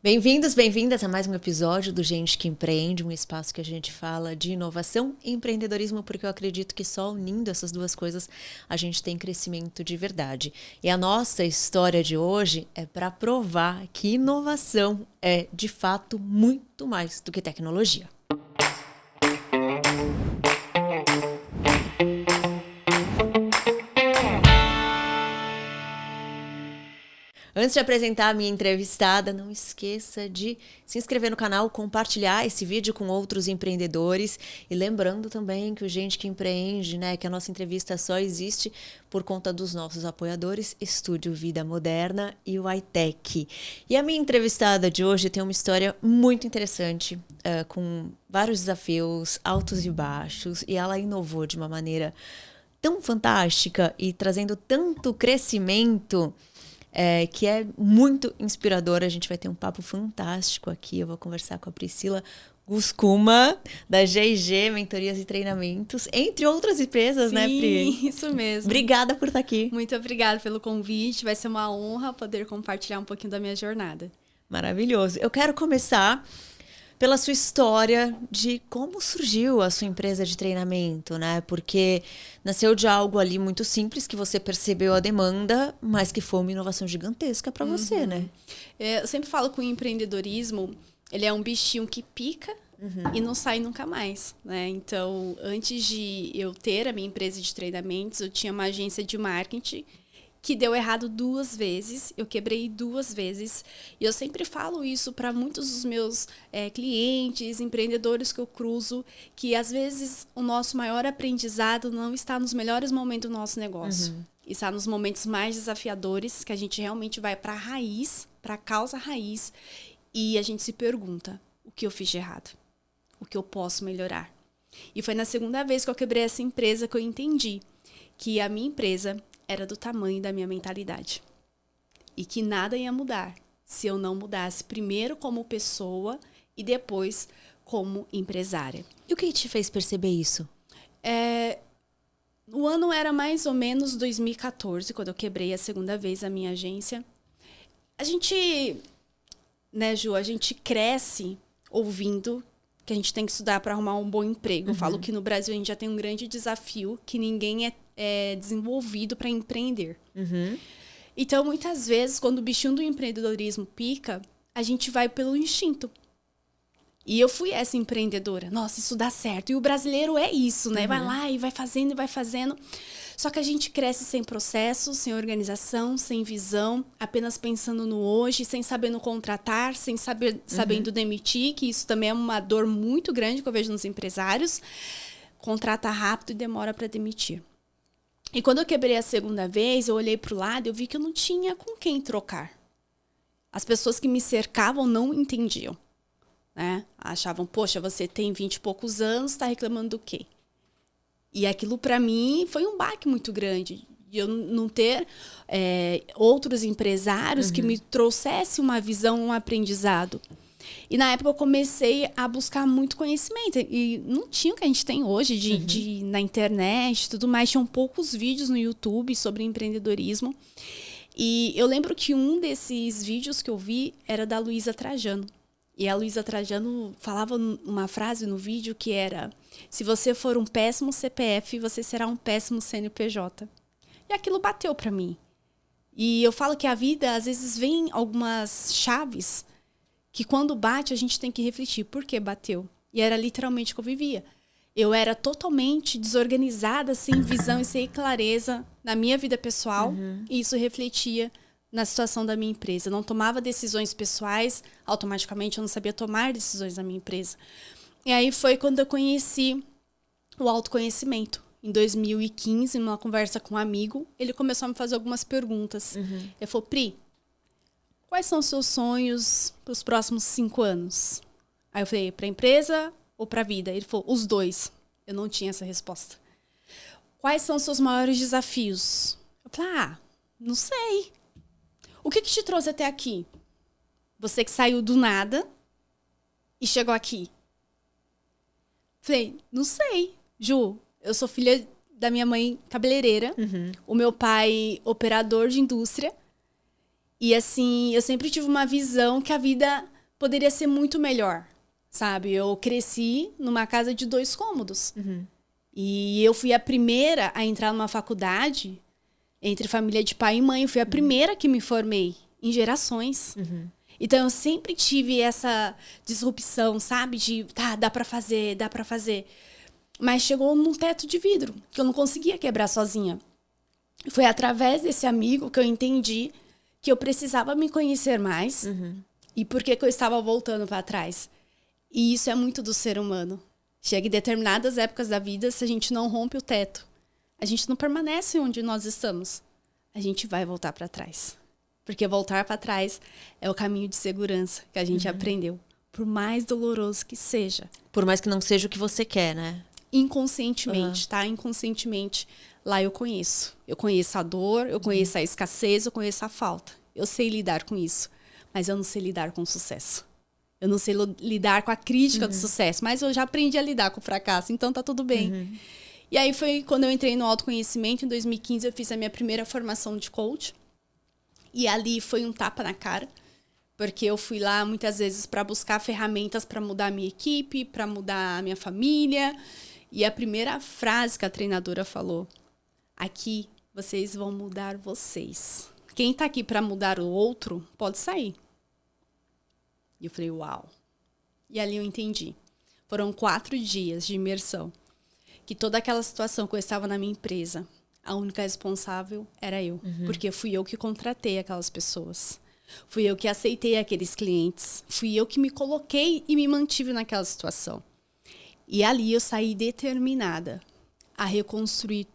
Bem-vindos, bem-vindas a mais um episódio do Gente que Empreende, um espaço que a gente fala de inovação e empreendedorismo, porque eu acredito que só unindo essas duas coisas a gente tem crescimento de verdade. E a nossa história de hoje é para provar que inovação é, de fato, muito mais do que tecnologia. Antes de apresentar a minha entrevistada, não esqueça de se inscrever no canal, compartilhar esse vídeo com outros empreendedores e lembrando também que o Gente que Empreende, né, que a nossa entrevista só existe por conta dos nossos apoiadores, Estúdio Vida Moderna e o iTech. E a minha entrevistada de hoje tem uma história muito interessante, com vários desafios, altos e baixos, e ela inovou de uma maneira tão fantástica e trazendo tanto crescimento, que é muito inspiradora. A gente vai ter um papo fantástico aqui. Eu vou conversar com a Priscila Guscuma, da G&G Mentorias e Treinamentos, entre outras empresas, Sim, né, Pri? Sim, isso mesmo. Obrigada por estar aqui. Muito obrigada pelo convite. Vai ser uma honra poder compartilhar um pouquinho da minha jornada. Maravilhoso. Eu quero começar pela sua história de como surgiu a sua empresa de treinamento, né? Porque nasceu de algo ali muito simples, que você percebeu a demanda, mas que foi uma inovação gigantesca para você, né? Eu sempre falo que o empreendedorismo, ele é um bichinho que pica e não sai nunca mais, né? Então, antes de eu ter a minha empresa de treinamentos, eu tinha uma agência de marketing que deu errado 2 vezes, eu quebrei 2 vezes. E eu sempre falo isso para muitos dos meus clientes, empreendedores que eu cruzo, que às vezes o nosso maior aprendizado não está nos melhores momentos do nosso negócio. Está nos momentos mais desafiadores, que a gente realmente vai para a raiz, para a causa raiz, e a gente se pergunta, o que eu fiz de errado? O que eu posso melhorar? E foi na segunda vez que eu quebrei essa empresa que eu entendi que a minha empresa era do tamanho da minha mentalidade. E que nada ia mudar se eu não mudasse primeiro como pessoa e depois como empresária. E o que te fez perceber isso? O ano era mais ou menos 2014, quando eu quebrei a segunda vez a minha agência. A gente, né, Ju, a gente cresce ouvindo que a gente tem que estudar para arrumar um bom emprego. Eu falo que no Brasil a gente já tem um grande desafio, que ninguém é desenvolvido para empreender. Então, muitas vezes, quando o bichinho do empreendedorismo pica, a gente vai pelo instinto. E eu fui essa empreendedora. Nossa, isso dá certo. E o brasileiro é isso, né? Vai lá e vai fazendo e vai fazendo. Só que a gente cresce sem processo, sem organização, sem visão, apenas pensando no hoje, sem sabendo contratar, sem sabendo demitir, que isso também é uma dor muito grande que eu vejo nos empresários. Contrata rápido e demora para demitir. E quando eu quebrei a segunda vez, eu olhei para o lado e eu vi que eu não tinha com quem trocar. As pessoas que me cercavam não entendiam, né? Achavam, poxa, você tem 20 e poucos anos, está reclamando do quê? E aquilo para mim foi um baque muito grande. De eu não ter outros empresários que me trouxessem uma visão, um aprendizado. E na época eu comecei a buscar muito conhecimento. E não tinha o que a gente tem hoje na internet e tudo mais. Tinham poucos vídeos no YouTube sobre empreendedorismo. E eu lembro que um desses vídeos que eu vi era da Luísa Trajano. E a Luísa Trajano falava uma frase no vídeo que era: se você for um péssimo CPF, você será um péssimo CNPJ. E aquilo bateu para mim. E eu falo que a vida, às vezes, vem algumas chaves que quando bate a gente tem que refletir por que bateu. E era literalmente o que eu vivia. Eu era totalmente desorganizada, sem visão e sem clareza na minha vida pessoal. E isso refletia na situação da minha empresa. Eu não tomava decisões pessoais, automaticamente eu não sabia tomar decisões na minha empresa. E aí foi quando eu conheci o autoconhecimento. Em 2015, numa conversa com um amigo, ele começou a me fazer algumas perguntas. Ele falou: Pri, quais são os seus sonhos para os próximos 5 anos? Aí eu falei: para a empresa ou para a vida? Ele falou: os dois. Eu não tinha essa resposta. Quais são os seus maiores desafios? Eu falei: não sei. O que te trouxe até aqui? Você que saiu do nada e chegou aqui. Falei: não sei, Ju. Eu sou filha da minha mãe cabeleireira. O meu pai operador de indústria. E assim, eu sempre tive uma visão que a vida poderia ser muito melhor, sabe? Eu cresci numa casa de 2 cômodos. E eu fui a primeira a entrar numa faculdade entre família de pai e mãe. Eu fui a primeira que me formei em gerações. Então, eu sempre tive essa disrupção, sabe? De, tá, dá pra fazer, dá pra fazer. Mas chegou num teto de vidro, que eu não conseguia quebrar sozinha. Foi através desse amigo que eu entendi que eu precisava me conhecer mais e por que eu estava voltando para trás. E isso é muito do ser humano. Chega em determinadas épocas da vida, se a gente não rompe o teto, a gente não permanece onde nós estamos. A gente vai voltar para trás. Porque voltar para trás é o caminho de segurança que a gente aprendeu. Por mais doloroso que seja. Por mais que não seja o que você quer, né? Inconscientemente, tá? Inconscientemente, lá eu conheço. Eu conheço a dor, eu conheço a escassez, eu conheço a falta. Eu sei lidar com isso, mas eu não sei lidar com o sucesso. Eu não sei lidar com a crítica do sucesso, mas eu já aprendi a lidar com o fracasso, então tá tudo bem. E aí foi quando eu entrei no autoconhecimento, em 2015 eu fiz a minha primeira formação de coach. E ali foi um tapa na cara, porque eu fui lá muitas vezes para buscar ferramentas para mudar a minha equipe, para mudar a minha família. E a primeira frase que a treinadora falou: aqui vocês vão mudar vocês. Quem tá aqui para mudar o outro pode sair. E eu falei, uau. E ali eu entendi. Foram 4 dias de imersão. Que toda aquela situação que eu estava na minha empresa, a única responsável era eu. Porque fui eu que contratei aquelas pessoas. Fui eu que aceitei aqueles clientes. Fui eu que me coloquei e me mantive naquela situação. E ali eu saí determinada a reconstruir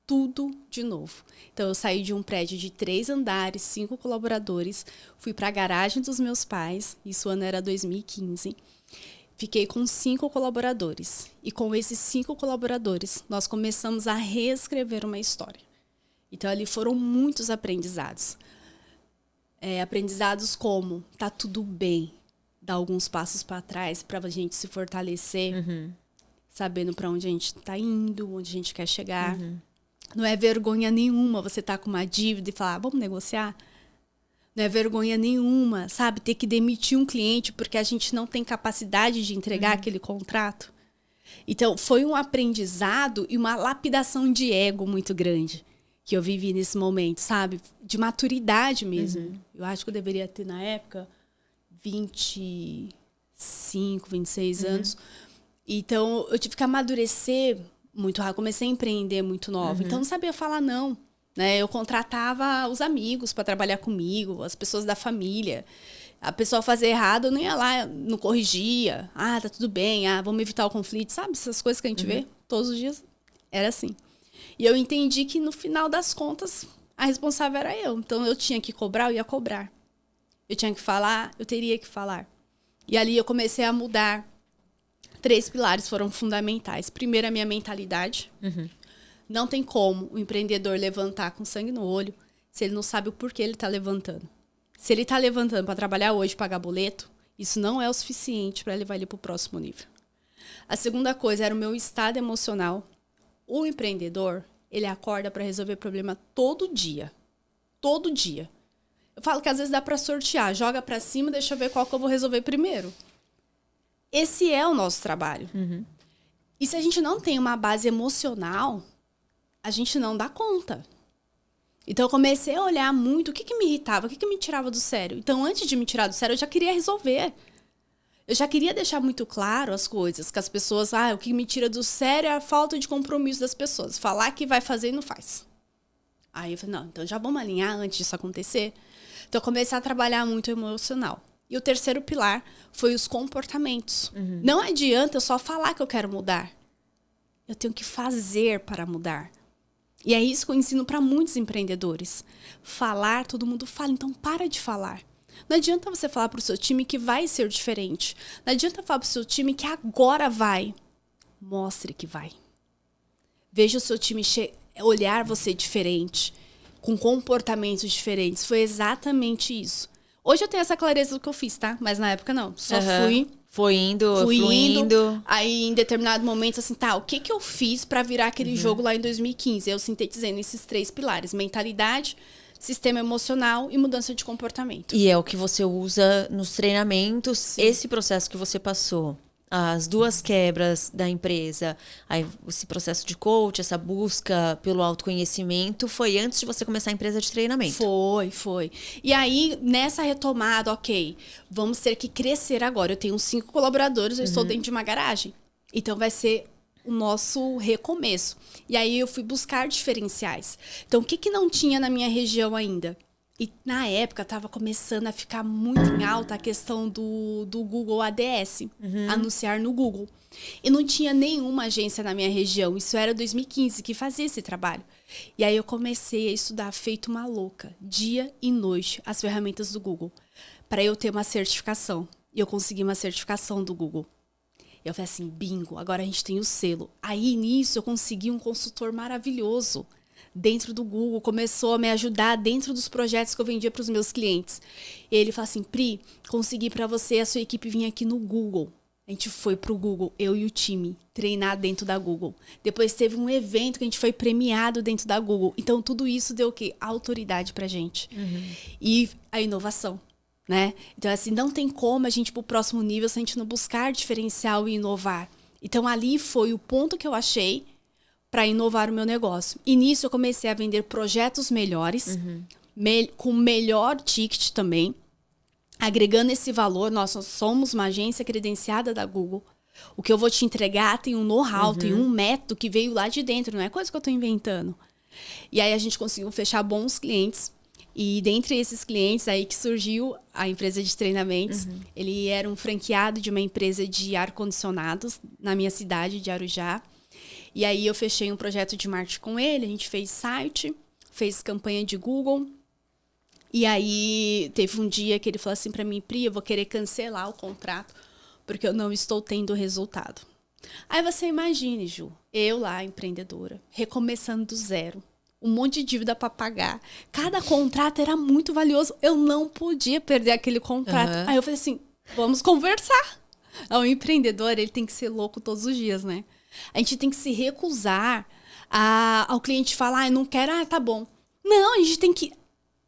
tudo de novo. Então, eu saí de um prédio de 3 andares, 5 colaboradores, fui para a garagem dos meus pais, isso ano era 2015, fiquei com 5 colaboradores. E com esses 5 colaboradores, nós começamos a reescrever uma história. Então, ali foram muitos aprendizados. Aprendizados como, tá tudo bem, dar alguns passos para trás para a gente se fortalecer, sabendo para onde a gente está indo, onde a gente quer chegar. Não é vergonha nenhuma você estar com uma dívida e falar, vamos negociar? Não é vergonha nenhuma, sabe? Ter que demitir um cliente porque a gente não tem capacidade de entregar aquele contrato. Então, foi um aprendizado e uma lapidação de ego muito grande que eu vivi nesse momento, sabe? De maturidade mesmo. Eu acho que eu deveria ter, na época, 25, 26 anos. Então, eu tive que amadurecer muito rápido. Comecei a empreender muito nova. Então, não sabia falar não. Né? Eu contratava os amigos para trabalhar comigo, as pessoas da família. A pessoa fazia errado, eu não ia lá, não corrigia. Ah, tá tudo bem, vamos evitar o conflito. Sabe, essas coisas que a gente vê todos os dias. Era assim. E eu entendi que, no final das contas, a responsável era eu. Então, eu tinha que cobrar, eu ia cobrar. Eu tinha que falar, eu teria que falar. E ali eu comecei a mudar. 3 pilares foram fundamentais. Primeiro, a minha mentalidade. Não tem como o empreendedor levantar com sangue no olho se ele não sabe o porquê ele está levantando. Se ele está levantando para trabalhar hoje e pagar boleto, isso não é o suficiente para levar ele para o próximo nível. A segunda coisa era o meu estado emocional. O empreendedor, ele acorda para resolver problema todo dia. Todo dia. Eu falo que às vezes dá para sortear. Joga para cima, deixa eu ver qual que eu vou resolver primeiro. Esse é o nosso trabalho. E se a gente não tem uma base emocional, a gente não dá conta. Então, eu comecei a olhar muito o que me irritava, o que me tirava do sério. Então, antes de me tirar do sério, eu já queria resolver. Eu já queria deixar muito claro as coisas, que as pessoas... o que me tira do sério é a falta de compromisso das pessoas. Falar que vai fazer e não faz. Aí eu falei, não, então já vamos alinhar antes disso acontecer. Então, eu comecei a trabalhar muito o emocional. E o terceiro pilar foi os comportamentos. Não adianta eu só falar que eu quero mudar. Eu tenho que fazer para mudar. E é isso que eu ensino para muitos empreendedores. Falar, todo mundo fala, então para de falar. Não adianta você falar para o seu time que vai ser diferente. Não adianta falar para o seu time que agora vai. Mostre que vai. Veja o seu time olhar você diferente, com comportamentos diferentes. Foi exatamente isso. Hoje eu tenho essa clareza do que eu fiz, tá? Mas na época não. Só fui fluindo. Aí, em determinado momento, assim, o que eu fiz pra virar aquele jogo lá em 2015? Eu sintetizei nesses 3 pilares. Mentalidade, sistema emocional e mudança de comportamento. E é o que você usa nos treinamentos. Sim. Esse processo que você passou, as 2 quebras da empresa, aí esse processo de coach, essa busca pelo autoconhecimento, foi antes de você começar a empresa de treinamento. Foi. E aí, nessa retomada, ok, vamos ter que crescer agora. Eu tenho 5 colaboradores, eu estou dentro de uma garagem. Então, vai ser o nosso recomeço. E aí, eu fui buscar diferenciais. Então, o que não tinha na minha região ainda? E na época estava começando a ficar muito em alta a questão do Google ADS, anunciar no Google. E não tinha nenhuma agência na minha região. Isso era 2015 que fazia esse trabalho. E aí eu comecei a estudar feito uma louca, dia e noite, as ferramentas do Google, para eu ter uma certificação. E eu consegui uma certificação do Google. Eu falei assim, bingo, agora a gente tem o selo. Aí nisso eu consegui um consultor maravilhoso dentro do Google, começou a me ajudar dentro dos projetos que eu vendia para os meus clientes. E ele falou assim, Pri, consegui para você a sua equipe vir aqui no Google. A gente foi pro Google, eu e o time, treinar dentro da Google. Depois teve um evento que a gente foi premiado dentro da Google. Então, tudo isso deu o quê? Autoridade pra gente. E a inovação, né? Então, assim, não tem como a gente ir pro próximo nível se a gente não buscar diferencial e inovar. Então, ali foi o ponto que eu achei para inovar o meu negócio. E nisso eu comecei a vender projetos melhores, com melhor ticket também, agregando esse valor. Nós somos uma agência credenciada da Google. O que eu vou te entregar tem um know-how, tem um método que veio lá de dentro, não é coisa que eu estou inventando. E aí a gente conseguiu fechar bons clientes. E dentre esses clientes aí que surgiu a empresa de treinamentos, ele era um franqueado de uma empresa de ar-condicionados na minha cidade de Arujá. E aí eu fechei um projeto de marketing com ele, a gente fez site, fez campanha de Google. E aí teve um dia que ele falou assim para mim, Pri, eu vou querer cancelar o contrato porque eu não estou tendo resultado. Aí você imagine, Ju, eu lá, empreendedora, recomeçando do zero, um monte de dívida para pagar. Cada contrato era muito valioso, eu não podia perder aquele contrato. Aí eu falei assim, vamos conversar. O empreendedor, ele tem que ser louco todos os dias, né? A gente tem que se recusar ao cliente falar, não quero, tá bom. Não, a gente tem que...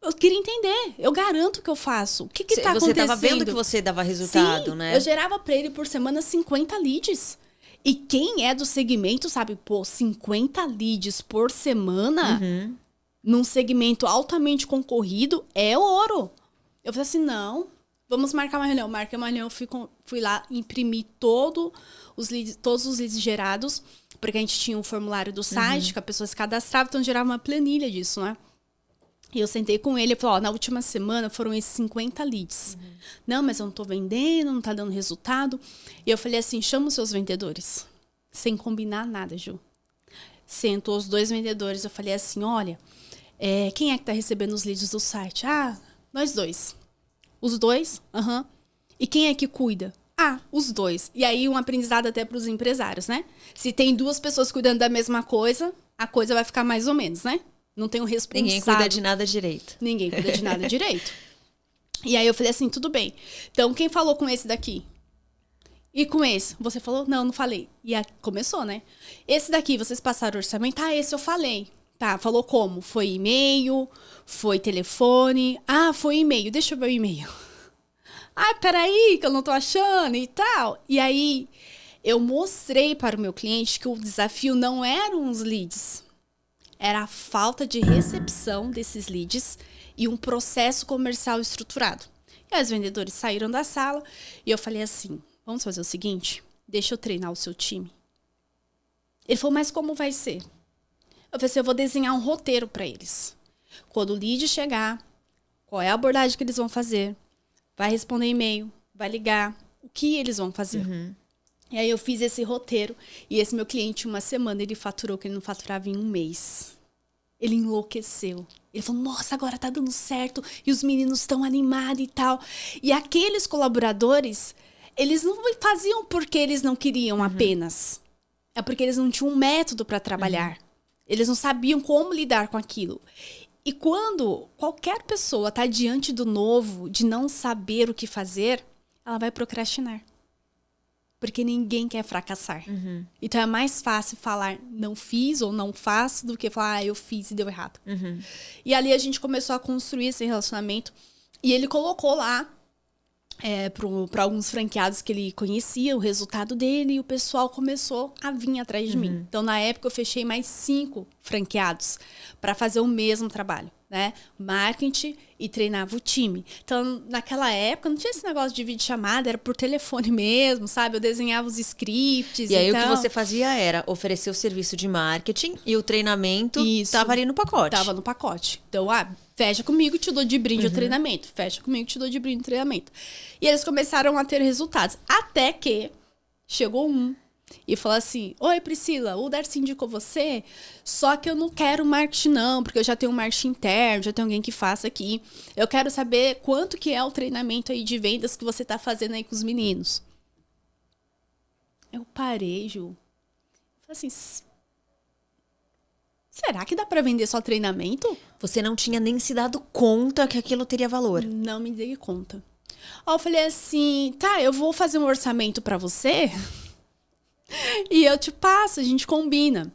Eu queria entender, eu garanto que eu faço. O que tá acontecendo? Você estava vendo que você dava resultado, Sim, né? Eu gerava para ele por semana 50 leads. E quem é do segmento sabe, 50 leads por semana, num segmento altamente concorrido, é ouro. Eu falei assim, não, vamos marcar uma reunião. Marquei uma reunião, fui lá, imprimi todos os leads gerados, porque a gente tinha um formulário do site, que a pessoa se cadastrava, então gerava uma planilha disso, né? E eu sentei com ele e falei, na última semana foram esses 50 leads. Não, mas eu não tô vendendo, não tá dando resultado. E eu falei assim, chama os seus vendedores. Sem combinar nada, Ju. Sentou os 2 vendedores, eu falei assim, olha, quem é que tá recebendo os leads do site? Ah, nós 2. Os 2? E quem é que cuida? Ah, os 2. E aí um aprendizado até para os empresários, né? Se tem 2 pessoas cuidando da mesma coisa, a coisa vai ficar mais ou menos, né? Não tem um responsável. Ninguém cuida de nada direito. Ninguém cuida de nada direito. E aí eu falei assim, tudo bem. Então, quem falou com esse daqui? E com esse? Você falou? Não, não falei. E aí começou, né? Esse daqui, vocês passaram orçamento? Ah, esse eu falei. Tá, falou como? Foi e-mail? Foi telefone? Ah, foi e-mail. Deixa eu ver o e-mail. Ah, peraí, que eu não tô achando e tal. E aí, eu mostrei para o meu cliente que o desafio não eram os leads. Era a falta de recepção desses leads e um processo comercial estruturado. E os vendedores saíram da sala e eu falei assim, vamos fazer o seguinte, deixa eu treinar o seu time. Ele falou, mas como vai ser? Eu falei assim, eu vou desenhar um roteiro para eles. Quando o lead chegar, qual é a abordagem que eles vão fazer? Vai responder e-mail, vai ligar, o que eles vão fazer? E aí eu fiz esse roteiro e esse meu cliente, uma semana, ele faturou que ele não faturava em um mês. Ele enlouqueceu. Ele falou, nossa, agora tá dando certo e os meninos estão animados e tal. E aqueles colaboradores, eles não faziam porque eles não queriam apenas. É porque eles não tinham um método para trabalhar. Eles não sabiam como lidar com aquilo. E quando qualquer pessoa tá diante do novo, de não saber o que fazer, ela vai procrastinar. Porque ninguém quer fracassar. Então é mais fácil falar não fiz ou não faço do que falar eu fiz e deu errado. E ali a gente começou a construir esse relacionamento. E ele colocou lá para alguns franqueados que ele conhecia o resultado dele, e o pessoal começou a vir atrás de mim. Então, na época, eu fechei mais 5 franqueados para fazer o mesmo trabalho, né? Marketing e treinava o time. Então, naquela época, não tinha esse negócio de videochamada, era por telefone mesmo, sabe? Eu desenhava os scripts. E aí, o que você fazia era oferecer o serviço de marketing e o treinamento estava ali no pacote. Tava no pacote. Então, fecha comigo, te dou de brinde o treinamento. Fecha comigo, te dou de brinde o treinamento. E eles começaram a ter resultados. Até que chegou um e falou assim: oi, Priscila, o Darcy indicou você, só que eu não quero marketing não, porque eu já tenho um marketing interno, já tenho alguém que faça aqui. Eu quero saber quanto que é o treinamento aí de vendas que você tá fazendo aí com os meninos. Eu parei, Ju. Falei assim, será que dá pra vender só treinamento? Você não tinha nem se dado conta que aquilo teria valor. Não me dei conta. Aí eu falei assim, tá, eu vou fazer um orçamento pra você e eu te passo, a gente combina.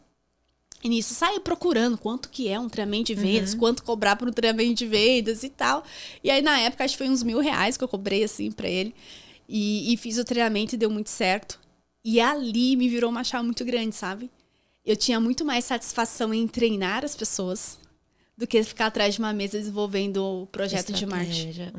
E nisso saí procurando quanto que é um treinamento de vendas, quanto cobrar por um treinamento de vendas e tal. E aí na época acho que foi uns R$1.000 que eu cobrei assim pra ele. E fiz o treinamento e deu muito certo. E ali me virou uma chave muito grande, sabe? Eu tinha muito mais satisfação em treinar as pessoas do que ficar atrás de uma mesa desenvolvendo o projeto de marketing.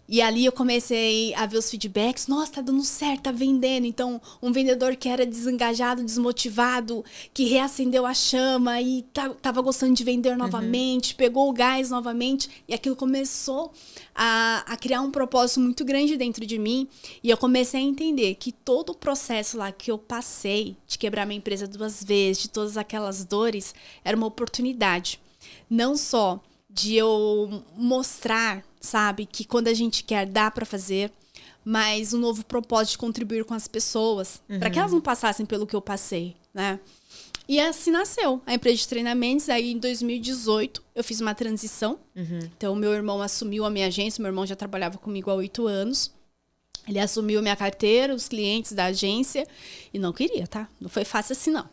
E ali eu comecei a ver os feedbacks. Nossa, tá dando certo, tá vendendo. Então, um vendedor que era desengajado, desmotivado, que reacendeu a chama e tava gostando de vender novamente, pegou o gás novamente. E aquilo começou a criar um propósito muito grande dentro de mim. E eu comecei a entender que todo o processo lá que eu passei, de quebrar minha empresa 2 vezes, de todas aquelas dores, era uma oportunidade. Não só de eu mostrar, sabe, que quando a gente quer, dá para fazer, mas um novo propósito de contribuir com as pessoas, para que elas não passassem pelo que eu passei, né? E assim nasceu a empresa de treinamentos. Aí em 2018 eu fiz uma transição. Então meu irmão assumiu a minha agência, meu irmão já trabalhava comigo há 8 anos. Ele assumiu a minha carteira, os clientes da agência, e não queria, tá? Não foi fácil assim, não.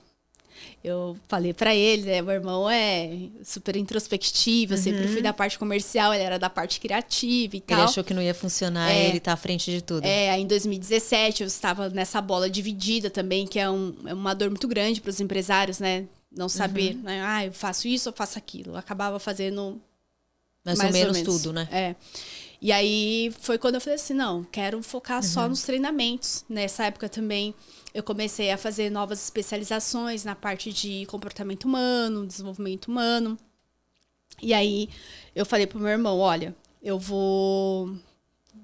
Eu falei pra ele, né, meu irmão é super introspectivo, eu sempre fui da parte comercial, ele era da parte criativa e tal. Ele achou que não ia funcionar, ele tá à frente de tudo. Aí em 2017 eu estava nessa bola dividida também, que é uma dor muito grande para os empresários, né? Não saber, né? Eu faço isso, eu faço aquilo. Eu acabava fazendo mais ou menos tudo, né? E aí foi quando eu falei assim, não, quero focar só nos treinamentos. Nessa época também eu comecei a fazer novas especializações na parte de comportamento humano, desenvolvimento humano. E aí eu falei pro meu irmão, olha, eu vou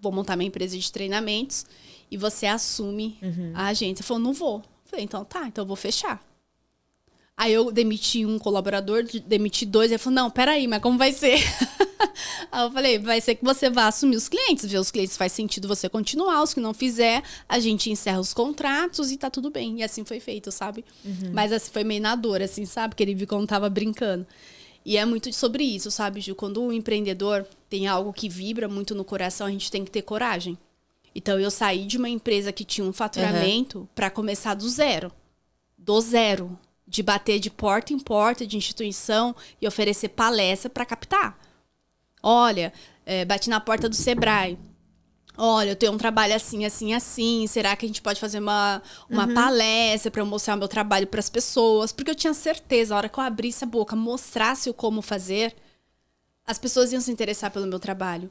montar minha empresa de treinamentos e você assume a agência. Ele falou, não vou. Eu falei, então tá, então eu vou fechar. Aí eu demiti um colaborador, demiti 2, ele falou, não, peraí, mas como vai ser? Aí eu falei, vai ser que você vai assumir os clientes, ver os clientes faz sentido você continuar, os que não fizer, a gente encerra os contratos e tá tudo bem. E assim foi feito, sabe? Mas assim, foi meio na dor, assim, sabe? Que ele viu que eu não tava brincando. E é muito sobre isso, sabe, Ju? Quando o empreendedor tem algo que vibra muito no coração, a gente tem que ter coragem. Então eu saí de uma empresa que tinha um faturamento para começar do zero. Do zero. De bater de porta em porta de instituição e oferecer palestra para captar. Olha, bati na porta do Sebrae. Olha, eu tenho um trabalho assim, assim, assim. Será que a gente pode fazer uma palestra para eu mostrar o meu trabalho para as pessoas? Porque eu tinha certeza, a hora que eu abrisse a boca, mostrasse o como fazer, as pessoas iam se interessar pelo meu trabalho.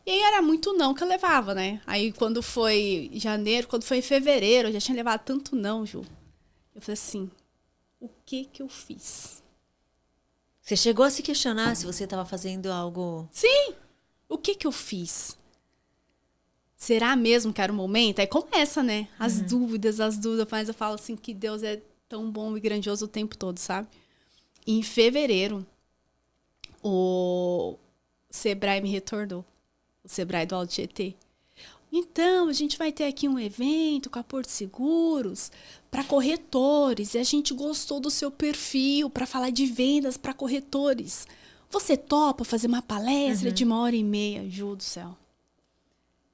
E aí era muito não que eu levava, né? Aí quando foi janeiro, quando foi em fevereiro, eu já tinha levado tanto não, Ju. Eu falei assim, o que eu fiz? Você chegou a se questionar se você estava fazendo algo... Sim! O que eu fiz? Será mesmo que era o momento? Aí começa, né? As dúvidas. Mas eu falo assim que Deus é tão bom e grandioso o tempo todo, sabe? E em fevereiro, o Sebrae me retornou. O Sebrae do Alto Tietê. Então, a gente vai ter aqui um evento com a Porto Seguros para corretores. E a gente gostou do seu perfil para falar de vendas para corretores. Você topa fazer uma palestra de 1h30, Ju do céu?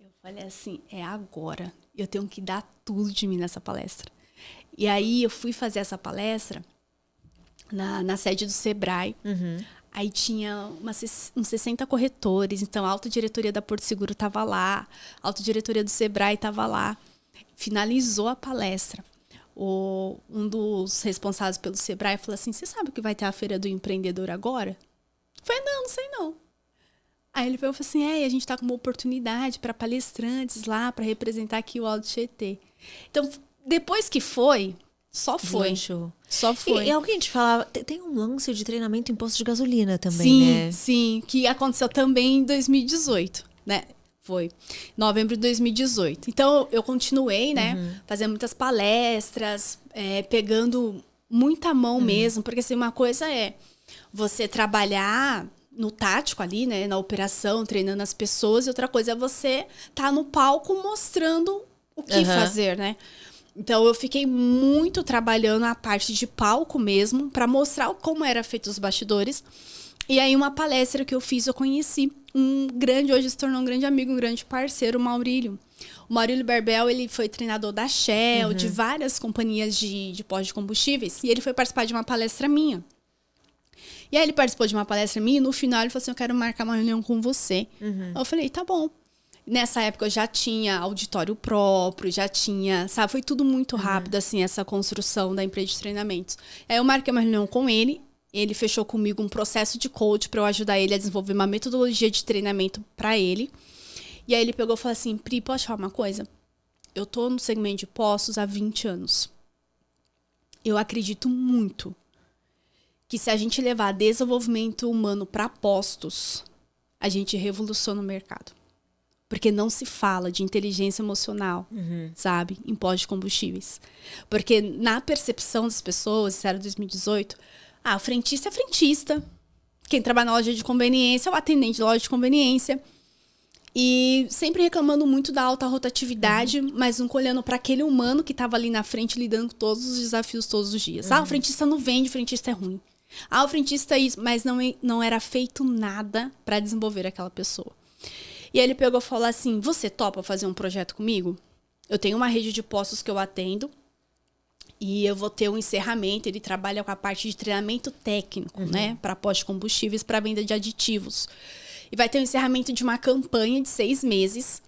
Eu falei assim, é agora. Eu tenho que dar tudo de mim nessa palestra. E aí eu fui fazer essa palestra na sede do Sebrae. Aí tinha uns 60 corretores, então a alta diretoria da Porto Seguro estava lá, a alta diretoria do Sebrae estava lá. Finalizou a palestra. Um dos responsáveis pelo Sebrae falou assim, você sabe que vai ter a Feira do Empreendedor agora? Eu falei, não sei não. Aí ele falou assim, a gente está com uma oportunidade para palestrantes lá, para representar aqui o Alto Tietê. Então, depois que foi, só foi. Deslanchou. Só foi. E alguém te falava, tem um lance de treinamento em posto de gasolina também, né? Sim, que aconteceu também em 2018, né? Foi novembro de 2018. Então, eu continuei, né? Fazendo muitas palestras, pegando muita mão mesmo. Porque, assim, uma coisa é você trabalhar no tático ali, né? Na operação, treinando as pessoas. E outra coisa é você estar no palco mostrando o que fazer, né? Então, eu fiquei muito trabalhando a parte de palco mesmo, para mostrar como era feito os bastidores. E aí, uma palestra que eu fiz, eu conheci hoje se tornou um grande amigo, um grande parceiro, o Maurílio. O Maurílio Berbel, ele foi treinador da Shell, de várias companhias de pós de combustíveis, e ele foi participar de uma palestra minha. E aí, ele participou de uma palestra minha, e no final, ele falou assim, eu quero marcar uma reunião com você. Eu falei, tá bom. Nessa época, eu já tinha auditório próprio, já tinha, sabe, foi tudo muito rápido, assim, essa construção da empresa de treinamentos. Aí, eu marquei uma reunião com ele. Ele fechou comigo um processo de coach para eu ajudar ele a desenvolver uma metodologia de treinamento para ele. E aí ele pegou e falou assim, Pri, posso falar uma coisa? Eu tô no segmento de postos há 20 anos. Eu acredito muito que se a gente levar desenvolvimento humano para postos, a gente revoluciona o mercado. Porque não se fala de inteligência emocional, sabe? Em pós de combustíveis. Porque na percepção das pessoas, isso era 2018... o frentista é frentista. Quem trabalha na loja de conveniência é o atendente da loja de conveniência. E sempre reclamando muito da alta rotatividade, mas nunca olhando para aquele humano que estava ali na frente, lidando com todos os desafios todos os dias. O frentista não vende, o frentista é ruim. O frentista é isso, mas não era feito nada para desenvolver aquela pessoa. E aí ele pegou e falou assim, você topa fazer um projeto comigo? Eu tenho uma rede de postos que eu atendo. E eu vou ter um encerramento, ele trabalha com a parte de treinamento técnico, né? Para pós-combustíveis, para venda de aditivos. E vai ter um encerramento de uma campanha de 6 meses,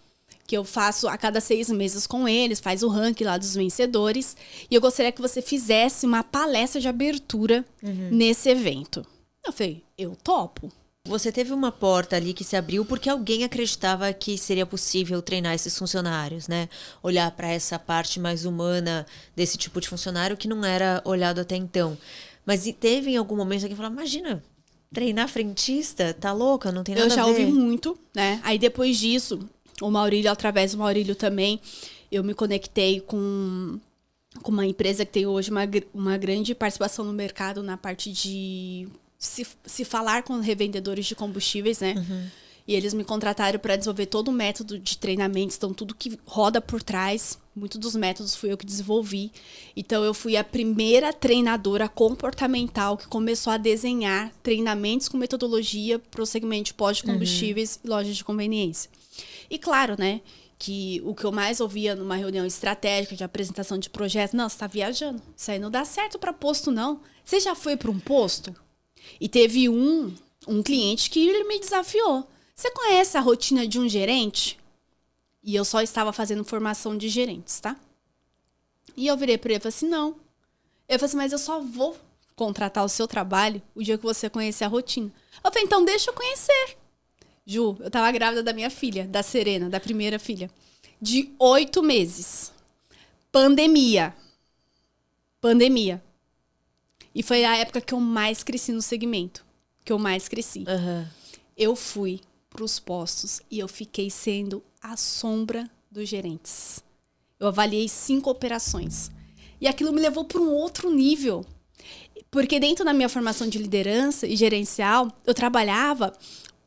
que eu faço a cada 6 meses com eles, faz o ranking lá dos vencedores. E eu gostaria que você fizesse uma palestra de abertura nesse evento. Eu falei, eu topo. Você teve uma porta ali que se abriu porque alguém acreditava que seria possível treinar esses funcionários, né? Olhar para essa parte mais humana desse tipo de funcionário que não era olhado até então. Mas teve em algum momento alguém falou, imagina, treinar frentista? Tá louca? Não tem nada a ver. Eu já ouvi muito, né? Aí depois disso, o Maurílio, através do Maurílio também, eu me conectei com uma empresa que tem hoje uma grande participação no mercado na parte de se falar com revendedores de combustíveis, né? E eles me contrataram para desenvolver todo o método de treinamento, então tudo que roda por trás, muitos dos métodos fui eu que desenvolvi. Então eu fui a primeira treinadora comportamental que começou a desenhar treinamentos com metodologia para o segmento de pós de combustíveis e lojas de conveniência. E claro, né, que o que eu mais ouvia numa reunião estratégica de apresentação de projeto, não, você está viajando, isso aí não dá certo para posto não. Você já foi para um posto? E teve um cliente que ele me desafiou. Você conhece a rotina de um gerente? E eu só estava fazendo formação de gerentes, tá? E eu virei para ele e falei assim, não. Eu falei assim, mas eu só vou contratar o seu trabalho o dia que você conhecer a rotina. Eu falei, então deixa eu conhecer. Ju, eu tava grávida da minha filha, da Serena, da primeira filha. De 8 meses. Pandemia. E foi a época que eu mais cresci no segmento. Que eu mais cresci. Eu fui pros postos e eu fiquei sendo a sombra dos gerentes. Eu avaliei 5 operações. E aquilo me levou para um outro nível. Porque dentro da minha formação de liderança e gerencial, eu trabalhava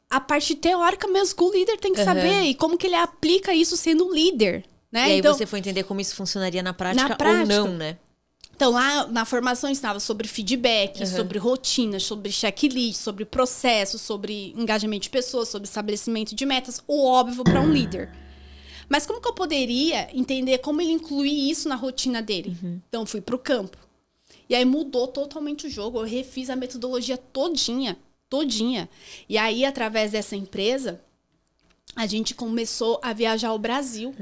a parte teórica mesmo que o líder tem que saber. E como que ele aplica isso sendo um líder. Né? E aí então, você foi entender como isso funcionaria na prática ou não, né? Então, lá na formação eu ensinava sobre feedback, sobre rotinas, sobre checklist, sobre processo, sobre engajamento de pessoas, sobre estabelecimento de metas, o óbvio para um líder. Mas como que eu poderia entender como ele incluir isso na rotina dele? Então, eu fui pro campo. E aí mudou totalmente o jogo. Eu refiz a metodologia todinha. E aí, através dessa empresa, a gente começou a viajar ao Brasil,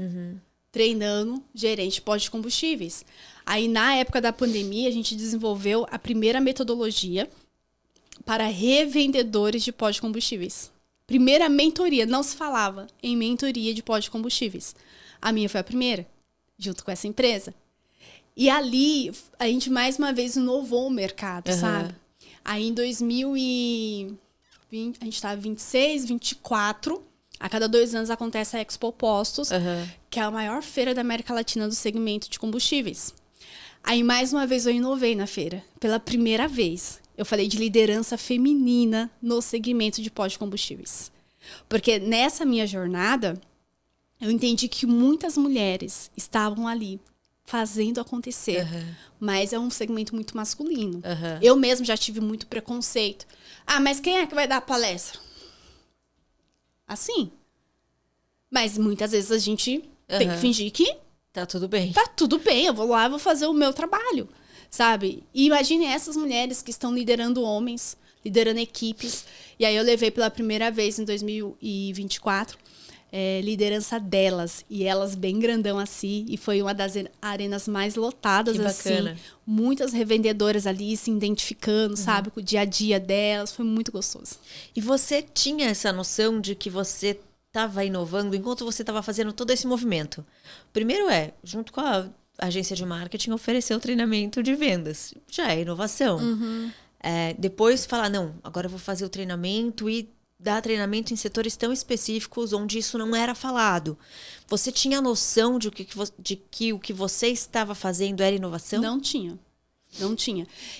treinando gerente de postos de combustíveis. Aí, na época da pandemia, a gente desenvolveu a primeira metodologia para revendedores de postos de combustíveis. Primeira mentoria, não se falava em mentoria de postos de combustíveis. A minha foi a primeira, junto com essa empresa. E ali, a gente mais uma vez inovou o mercado, sabe? Aí, em 2020, a gente estava 26, 24. A cada 2 anos acontece a Expo Postos, que é a maior feira da América Latina do segmento de combustíveis. Aí, mais uma vez, eu inovei na feira. Pela primeira vez, eu falei de liderança feminina no segmento de postos de combustíveis. Porque nessa minha jornada, eu entendi que muitas mulheres estavam ali fazendo acontecer. Mas é um segmento muito masculino. Eu mesmo já tive muito preconceito. Ah, mas quem é que vai dar a palestra? Assim. Mas muitas vezes a gente tem que fingir que tá tudo bem. Tá tudo bem, eu vou lá, vou fazer o meu trabalho, sabe? E imagine essas mulheres que estão liderando homens, liderando equipes. E aí eu levei pela primeira vez em 2024 liderança delas. E elas bem grandão assim. E foi uma das arenas mais lotadas, assim. Muitas revendedoras ali se identificando, sabe? Com o dia a dia delas. Foi muito gostoso. E você tinha essa noção de que você estava inovando enquanto você estava fazendo todo esse movimento? Primeiro junto com a agência de marketing, oferecer o treinamento de vendas. Já é inovação. Depois falar, não, agora eu vou fazer o treinamento e dar treinamento em setores tão específicos onde isso não era falado. Você tinha noção de que o que você estava fazendo era inovação? Não tinha.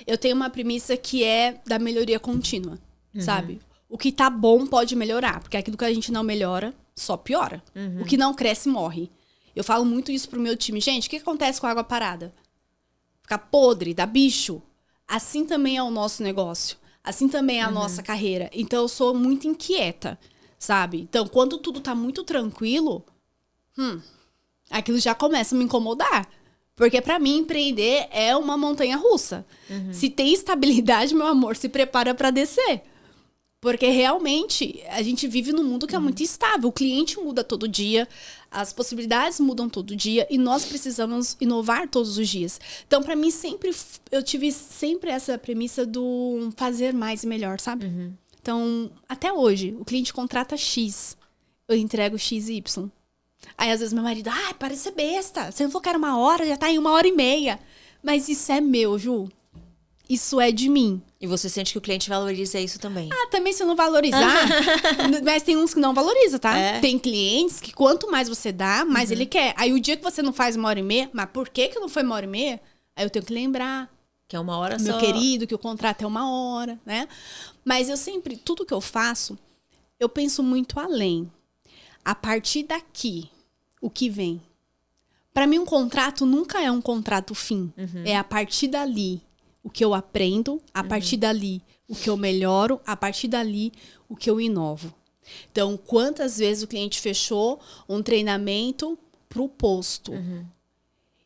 Eu tenho uma premissa que é da melhoria contínua, sabe? O que tá bom pode melhorar, porque aquilo que a gente não melhora, só piora. O que não cresce, morre. Eu falo muito isso pro meu time. Gente, o que acontece com a água parada? Fica podre, dá bicho. Assim também é o nosso negócio. Assim também é a nossa carreira. Então, eu sou muito inquieta, sabe? Então, quando tudo tá muito tranquilo, aquilo já começa a me incomodar. Porque, pra mim, empreender é uma montanha russa. Se tem estabilidade, meu amor, se prepara pra descer. Porque, realmente, a gente vive num mundo que é muito instável. O cliente muda todo dia, as possibilidades mudam todo dia e nós precisamos inovar todos os dias. Então, pra mim, eu tive sempre essa premissa do fazer mais e melhor, sabe? Então, até hoje, o cliente contrata X, eu entrego XY. Aí, às vezes, meu marido, parece ser besta. Você não falou que era 1 hora, já tá em 1h30. Mas isso é meu, Ju. Isso é de mim. E você sente que o cliente valoriza isso também? Também se não valorizar. Mas tem uns que não valorizam, tá? Tem clientes que quanto mais você dá, mais ele quer. Aí o dia que você não faz 1h30, mas por que não foi 1h30? Aí eu tenho que lembrar. Que é 1 hora só. Meu querido, que o contrato é 1 hora, né? Mas eu sempre, tudo que eu faço, eu penso muito além. A partir daqui, o que vem? Pra mim, um contrato nunca é um contrato fim. É a partir dali. O que eu aprendo, a partir dali, o que eu melhoro, a partir dali, o que eu inovo. Então, quantas vezes o cliente fechou um treinamento pro posto?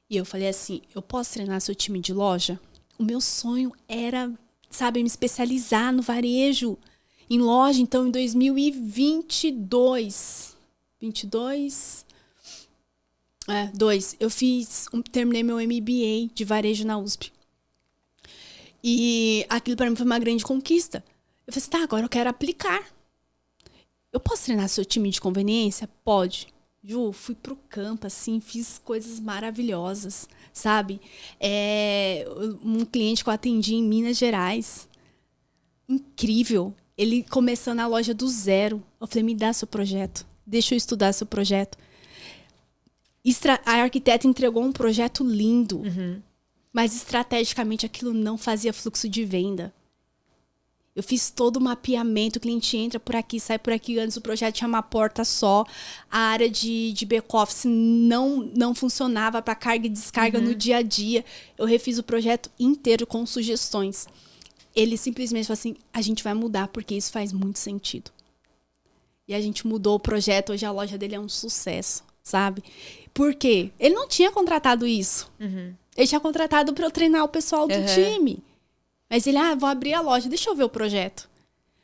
E eu falei assim, eu posso treinar seu time de loja? O meu sonho era, sabe, me especializar no varejo, em loja. Então, em 2022, eu terminei meu MBA de varejo na USP. E aquilo para mim foi uma grande conquista. Eu falei assim, agora eu quero aplicar. Eu posso treinar seu time de conveniência? Pode. Ju, fui pro campo, assim, fiz coisas maravilhosas, sabe? Um cliente que eu atendi em Minas Gerais. Incrível. Ele começando a loja do zero. Eu falei, me dá seu projeto. Deixa eu estudar seu projeto. A arquiteta entregou um projeto lindo. Mas estrategicamente aquilo não fazia fluxo de venda. Eu fiz todo o mapeamento, o cliente entra por aqui, sai por aqui. Antes o projeto tinha uma porta só. A área de back-office não funcionava para carga e descarga no dia a dia. Eu refiz o projeto inteiro com sugestões. Ele simplesmente falou assim, a gente vai mudar porque isso faz muito sentido. E a gente mudou o projeto, hoje a loja dele é um sucesso. sabe? Por quê? Ele não tinha contratado isso. Ele tinha contratado para eu treinar o pessoal do time. Mas ele, vou abrir a loja, deixa eu ver o projeto.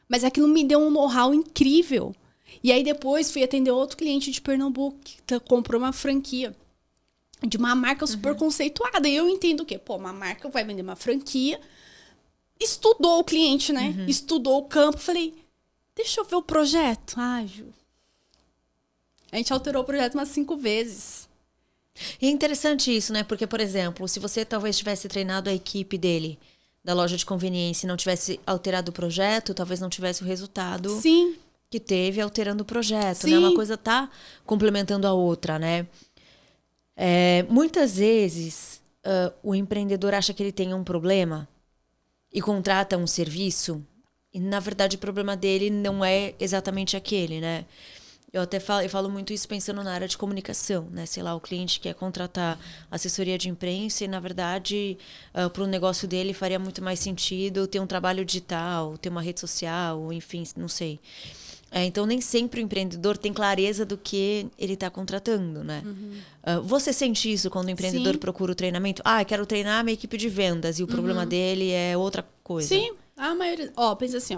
Mas aquilo me deu um know-how incrível. E aí depois fui atender outro cliente de Pernambuco que comprou uma franquia de uma marca super conceituada. E eu entendo o quê? Pô, uma marca vai vender uma franquia. Estudou o cliente, né? Estudou o campo. Falei, deixa eu ver o projeto. Ju. A gente alterou o projeto umas 5 vezes. E é interessante isso, né? Porque, por exemplo, se você talvez tivesse treinado a equipe dele, da loja de conveniência, e não tivesse alterado o projeto, talvez não tivesse o resultado que teve alterando o projeto, né? Uma coisa tá complementando a outra, né? Muitas vezes, o empreendedor acha que ele tem um problema e contrata um serviço, e na verdade o problema dele não é exatamente aquele, né? Eu falo muito isso pensando na área de comunicação, né? Sei lá, o cliente quer contratar assessoria de imprensa e, na verdade, para o negócio dele faria muito mais sentido ter um trabalho digital, ter uma rede social, enfim, não sei. Então, nem sempre o empreendedor tem clareza do que ele está contratando, né? Você sente isso quando o empreendedor procura o treinamento? Quero treinar a minha equipe de vendas e o problema dele é outra coisa. Sim. A maioria... pensa assim,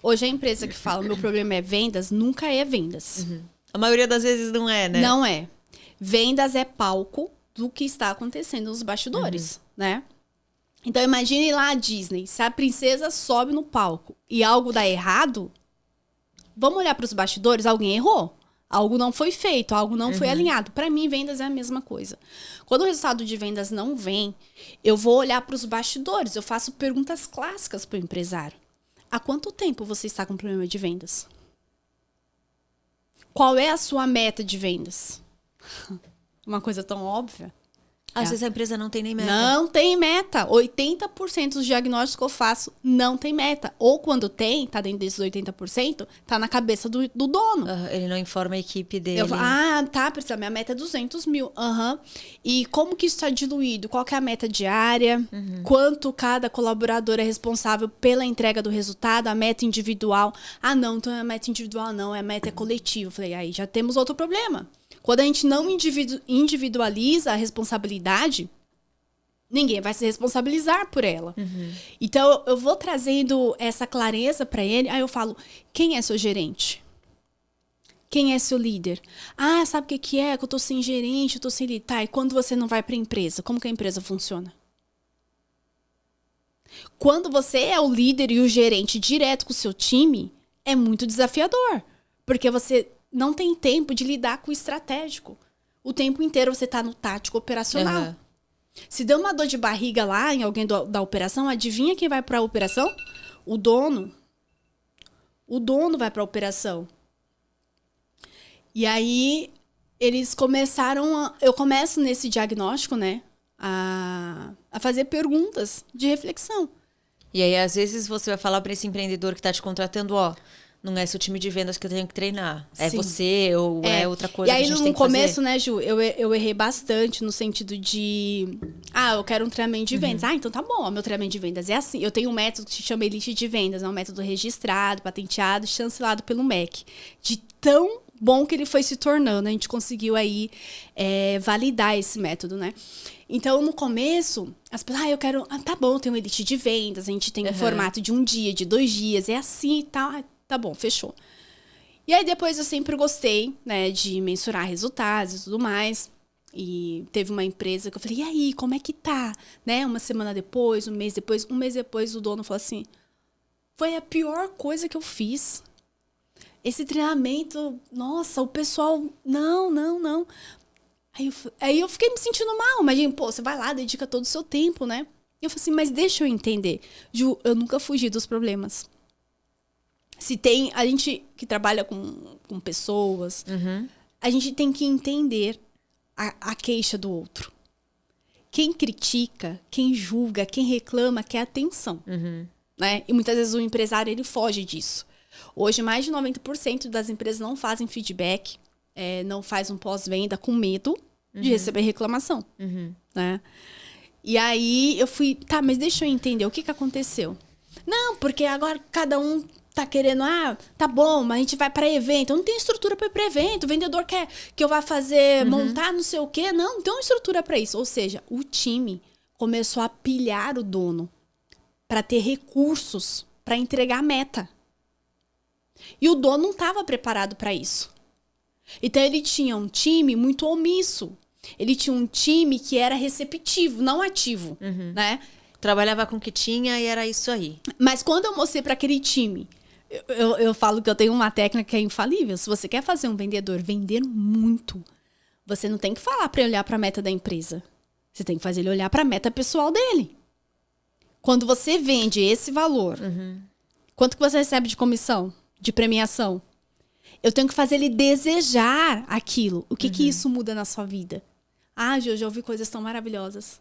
hoje a empresa que fala meu problema é vendas, nunca é vendas. A maioria das vezes não é, né? Não é. Vendas é palco do que está acontecendo nos bastidores, né? Então imagine lá a Disney, se a princesa sobe no palco e algo dá errado, vamos olhar para os bastidores, alguém errou. Algo não foi feito, algo não foi alinhado. Para mim, vendas é a mesma coisa. Quando o resultado de vendas não vem, eu vou olhar para os bastidores. Eu faço perguntas clássicas para o empresário. Há quanto tempo você está com problema de vendas? Qual é a sua meta de vendas? Uma coisa tão óbvia. Às vezes a empresa não tem nem meta. Não tem meta. 80% dos diagnósticos que eu faço não tem meta. Ou quando tem, tá dentro desses 80%, tá na cabeça do dono. Ele não informa a equipe dele. Eu falo, Priscila, minha meta é 200 mil. E como que isso está diluído? Qual que é a meta diária? Quanto cada colaborador é responsável pela entrega do resultado? A meta individual? Não, então a meta individual não, a meta é coletiva. Eu falei, aí já temos outro problema. Quando a gente não individualiza a responsabilidade, ninguém vai se responsabilizar por ela. Então, eu vou trazendo essa clareza para ele. Aí eu falo, quem é seu gerente? Quem é seu líder? Sabe o que é? Que eu tô sem gerente, eu tô sem líder. Tá, e quando você não vai para a empresa, como que a empresa funciona? Quando você é o líder e o gerente direto com o seu time, é muito desafiador. Porque você não tem tempo de lidar com o estratégico. O tempo inteiro você tá no tático operacional. Se deu uma dor de barriga lá em alguém da operação, adivinha quem vai para a operação? O dono. O dono vai para a operação. E aí, eles começaram... Eu começo nesse diagnóstico, né? A fazer perguntas de reflexão. E aí, às vezes, você vai falar para esse empreendedor que tá te contratando, não é seu time de vendas que eu tenho que treinar. É você ou é outra coisa que a gente tem que fazer. E aí, no começo, né, Ju, eu errei bastante no sentido de... eu quero um treinamento de vendas. Então tá bom, meu treinamento de vendas é assim. Eu tenho um método que se chama Elite de Vendas. É um método registrado, patenteado, chancelado pelo MEC. De tão bom que ele foi se tornando. A gente conseguiu aí validar esse método, né? Então, no começo, as pessoas, eu quero... tá bom, tem um Elite de Vendas. A gente tem um formato de 1 dia, de 2 dias. É assim e tal. Tá bom, fechou. E aí depois eu sempre gostei, né, de mensurar resultados e tudo mais. E teve uma empresa que eu falei, e aí, como é que tá? Né? Uma semana depois, um mês depois, o dono falou assim, foi a pior coisa que eu fiz. Esse treinamento, nossa, o pessoal, não. Aí eu fiquei me sentindo mal. Imagina, você vai lá, dedica todo o seu tempo, né? E eu falei assim, mas deixa eu entender. Ju, eu nunca fugi dos problemas. Se tem... A gente que trabalha com pessoas, a gente tem que entender a queixa do outro. Quem critica, quem julga, quem reclama, quer atenção. Né? E muitas vezes o empresário, ele foge disso. Hoje, mais de 90% das empresas não fazem feedback, não faz um pós-venda com medo de receber reclamação. Né? E aí, eu fui... Tá, mas deixa eu entender, o que aconteceu? Não, porque agora cada um tá querendo, tá bom, mas a gente vai para evento. Eu não tenho estrutura para ir para evento. O vendedor quer que eu vá fazer, montar não sei o quê. Não tem uma estrutura para isso. Ou seja, o time começou a pilhar o dono para ter recursos para entregar a meta. E o dono não estava preparado para isso. Então ele tinha um time muito omisso. Ele tinha um time que era receptivo, não ativo, né? Trabalhava com o que tinha e era isso aí. Mas quando eu mostrei para aquele time, eu falo que eu tenho uma técnica que é infalível. Se você quer fazer um vendedor vender muito, você não tem que falar para ele olhar para a meta da empresa. Você tem que fazer ele olhar para a meta pessoal dele. Quando você vende esse valor, quanto que você recebe de comissão, de premiação? Eu tenho que fazer ele desejar aquilo. O que que isso muda na sua vida? Eu já ouvi coisas tão maravilhosas.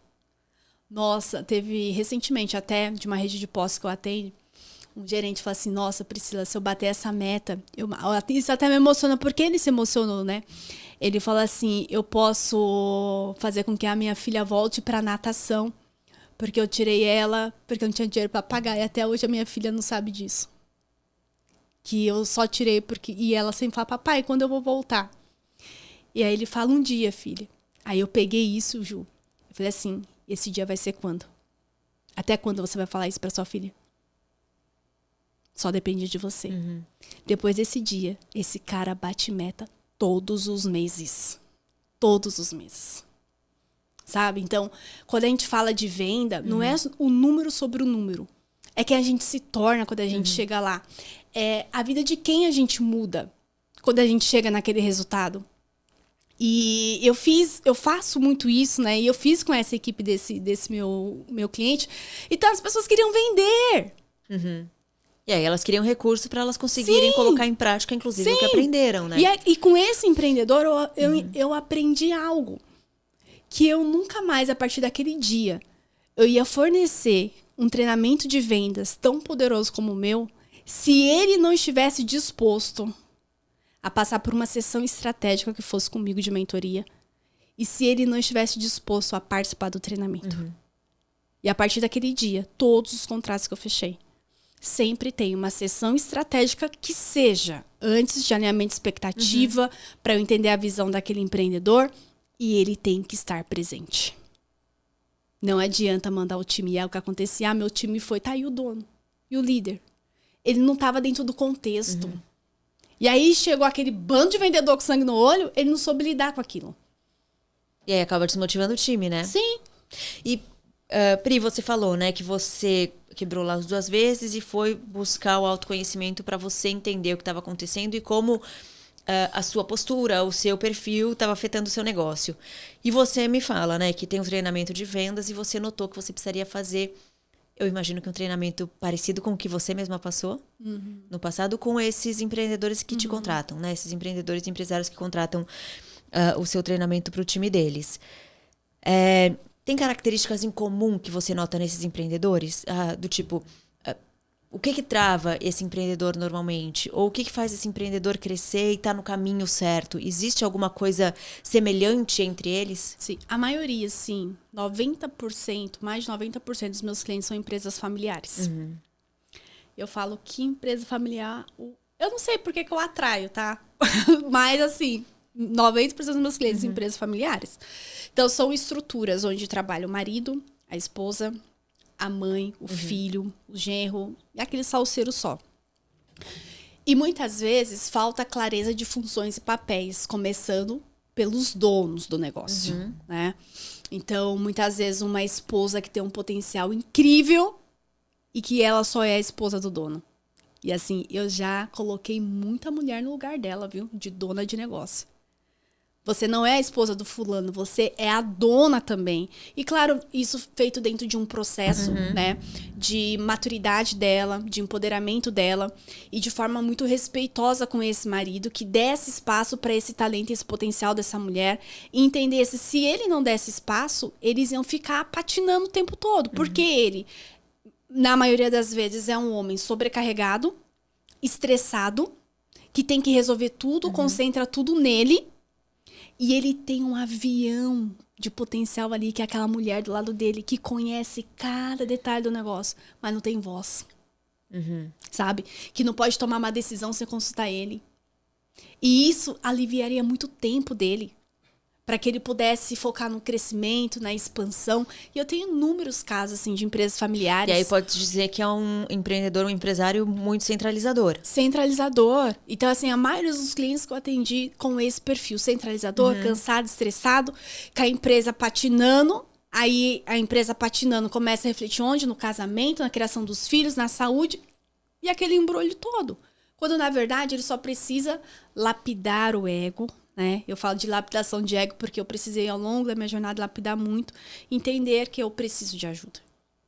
Nossa, teve recentemente até de uma rede de postos que eu atendo, um gerente falou assim, nossa, Priscila, se eu bater essa meta... Isso até me emociona. Por que ele se emocionou, né? Ele falou assim, eu posso fazer com que a minha filha volte para natação, porque eu tirei ela, porque eu não tinha dinheiro para pagar. E até hoje a minha filha não sabe disso. Que eu só tirei porque... E ela sempre fala, papai, quando eu vou voltar? E aí ele fala, um dia, filha. Aí eu peguei isso, Ju. Eu falei assim, esse dia vai ser quando? Até quando você vai falar isso para sua filha? Só depende de você. Depois desse dia, esse cara bate meta todos os meses. Todos os meses. Sabe? Então, quando a gente fala de venda, não é o número sobre o número. É quem a gente se torna quando a gente chega lá. É a vida de quem a gente muda quando a gente chega naquele resultado. E eu faço muito isso, né? E eu fiz com essa equipe desse meu cliente. Então, as pessoas queriam vender. E aí elas queriam recurso para elas conseguirem colocar em prática, inclusive, o que aprenderam, né? E com esse empreendedor, eu aprendi algo. Que eu nunca mais, a partir daquele dia, eu ia fornecer um treinamento de vendas tão poderoso como o meu, se ele não estivesse disposto a passar por uma sessão estratégica que fosse comigo de mentoria, e se ele não estivesse disposto a participar do treinamento. E a partir daquele dia, todos os contratos que eu fechei, sempre tem uma sessão estratégica que seja antes de alinhamento de expectativa, para eu entender a visão daquele empreendedor, e ele tem que estar presente. Não adianta mandar o time. E é o que acontecia. Meu time foi, tá aí o dono. E o líder. Ele não estava dentro do contexto. E aí chegou aquele bando de vendedor com sangue no olho, ele não soube lidar com aquilo. E aí acaba desmotivando o time, né? Sim. E, Pri, você falou, né, que você quebrou lá as 2 vezes e foi buscar o autoconhecimento para você entender o que estava acontecendo e como a sua postura, o seu perfil estava afetando o seu negócio. E você me fala, né, que tem um treinamento de vendas e você notou que você precisaria fazer, eu imagino que um treinamento parecido com o que você mesma passou no passado com esses empreendedores que te contratam, né? Esses empreendedores e empresários que contratam o seu treinamento para o time deles. Tem características em comum que você nota nesses empreendedores? Do tipo, o que trava esse empreendedor normalmente? Ou o que faz esse empreendedor crescer e estar no caminho certo? Existe alguma coisa semelhante entre eles? Sim, a maioria, sim. 90%, mais de 90% dos meus clientes são empresas familiares. Eu falo que empresa familiar... Eu não sei por que eu atraio, tá? Mas, assim, 90% dos meus clientes são empresas familiares. Então, são estruturas onde trabalha o marido, a esposa, a mãe, o filho, o genro, e aquele salseiro só. E muitas vezes falta clareza de funções e papéis, começando pelos donos do negócio, né? Então, muitas vezes uma esposa que tem um potencial incrível e que ela só é a esposa do dono. E assim, eu já coloquei muita mulher no lugar dela, viu? De dona de negócio. Você não é a esposa do fulano, você é a dona também. E claro, isso feito dentro de um processo, né? De maturidade dela, de empoderamento dela. E de forma muito respeitosa com esse marido, que desse espaço para esse talento e esse potencial dessa mulher. E entendesse, se ele não desse espaço, eles iam ficar patinando o tempo todo. Porque ele, na maioria das vezes, é um homem sobrecarregado, estressado, que tem que resolver tudo, concentra tudo nele. E ele tem um avião de potencial ali, que é aquela mulher do lado dele, que conhece cada detalhe do negócio, mas não tem voz. Sabe? Que não pode tomar uma decisão sem consultar ele. E isso aliviaria muito tempo dele, para que ele pudesse focar no crescimento, na expansão. E eu tenho inúmeros casos assim, de empresas familiares. E aí pode dizer que é um empreendedor, um empresário muito centralizador. Centralizador. Então, assim, a maioria dos clientes que eu atendi com esse perfil centralizador, cansado, estressado, com a empresa patinando. Aí a empresa patinando começa a refletir onde? No casamento, na criação dos filhos, na saúde. E aquele embrulho todo. Quando, na verdade, ele só precisa lapidar o ego, né? Eu falo de lapidação de ego porque eu precisei, ao longo da minha jornada, lapidar muito. Entender que eu preciso de ajuda.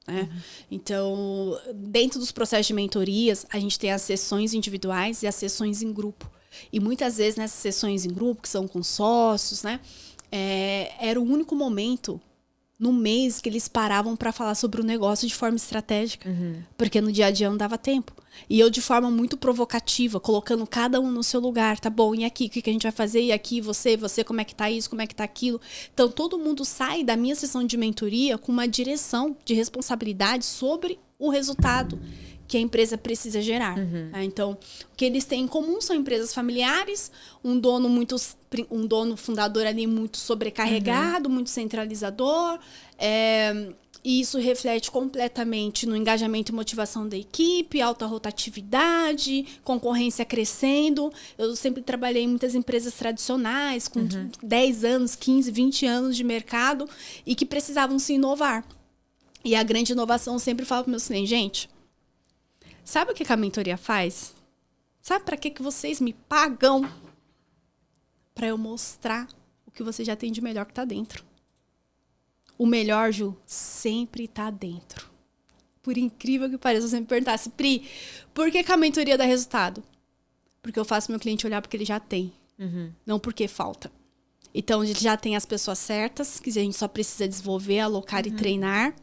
Né? Então, dentro dos processos de mentorias, a gente tem as sessões individuais e as sessões em grupo. E muitas vezes, nessas sessões em grupo, que são com sócios, né? Era o único momento no mês que eles paravam para falar sobre o negócio de forma estratégica. Porque no dia a dia não dava tempo. E eu, de forma muito provocativa, colocando cada um no seu lugar. Tá bom, e aqui, o que a gente vai fazer? E aqui, você, como é que tá isso? Como é que tá aquilo? Então, todo mundo sai da minha sessão de mentoria com uma direção de responsabilidade sobre o resultado que a empresa precisa gerar. Então, o que eles têm em comum são empresas familiares, um dono fundador ali muito sobrecarregado, muito centralizador, e isso reflete completamente no engajamento e motivação da equipe, alta rotatividade, concorrência crescendo. Eu sempre trabalhei em muitas empresas tradicionais, com 10 anos, 15, 20 anos de mercado, e que precisavam se inovar. E a grande inovação, eu sempre falo para meus clientes, gente, sabe o que a mentoria faz? Sabe para que vocês me pagam? Para eu mostrar o que você já tem de melhor que tá dentro. O melhor, Ju, sempre tá dentro. Por incrível que pareça, você me perguntasse, Pri, por que a mentoria dá resultado? Porque eu faço meu cliente olhar porque ele já tem. Não porque falta. Então, ele já tem as pessoas certas, que a gente só precisa desenvolver, alocar e treinar.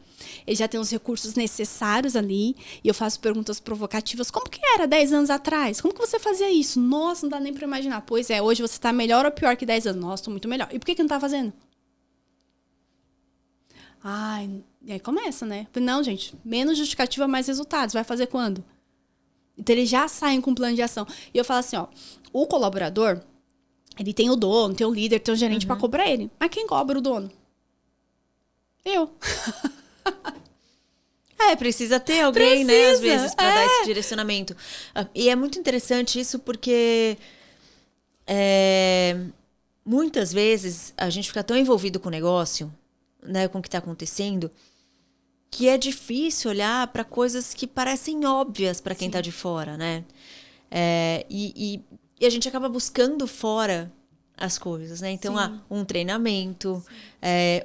Ele já tem os recursos necessários ali. E eu faço perguntas provocativas. Como que era 10 anos atrás? Como que você fazia isso? Nossa, não dá nem pra imaginar. Pois é, hoje você tá melhor ou pior que 10 anos? Nossa, tô muito melhor. E por que não tá fazendo? Ai, e aí começa, né? Não, gente, menos justificativa, mais resultados. Vai fazer quando? Então, eles já saem com um plano de ação. E eu falo assim, ó, o colaborador, ele tem o dono, tem o líder, tem o gerente pra cobrar ele. Mas quem cobra o dono? Eu. Precisa ter alguém, né, às vezes, para dar esse direcionamento. E é muito interessante isso porque muitas vezes a gente fica tão envolvido com o negócio, né, com o que está acontecendo, que é difícil olhar para coisas que parecem óbvias para quem está de fora, né? E a gente acaba buscando fora as coisas, né? Então, um treinamento,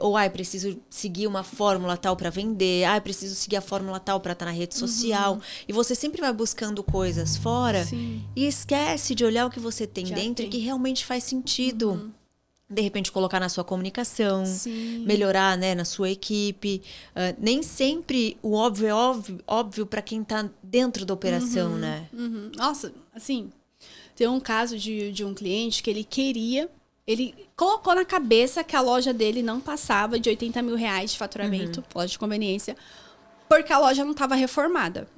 ou preciso seguir uma fórmula tal para vender, preciso seguir a fórmula tal para estar na rede social. E você sempre vai buscando coisas fora e esquece de olhar o que você tem dentro e que realmente faz sentido. De repente, colocar na sua comunicação, melhorar, né, na sua equipe. Nem sempre o óbvio é óbvio para quem está dentro da operação, né? Nossa, assim... Tem um caso de um cliente que ele colocou na cabeça que a loja dele não passava de 80 mil reais de faturamento, loja de conveniência, porque a loja não estava reformada.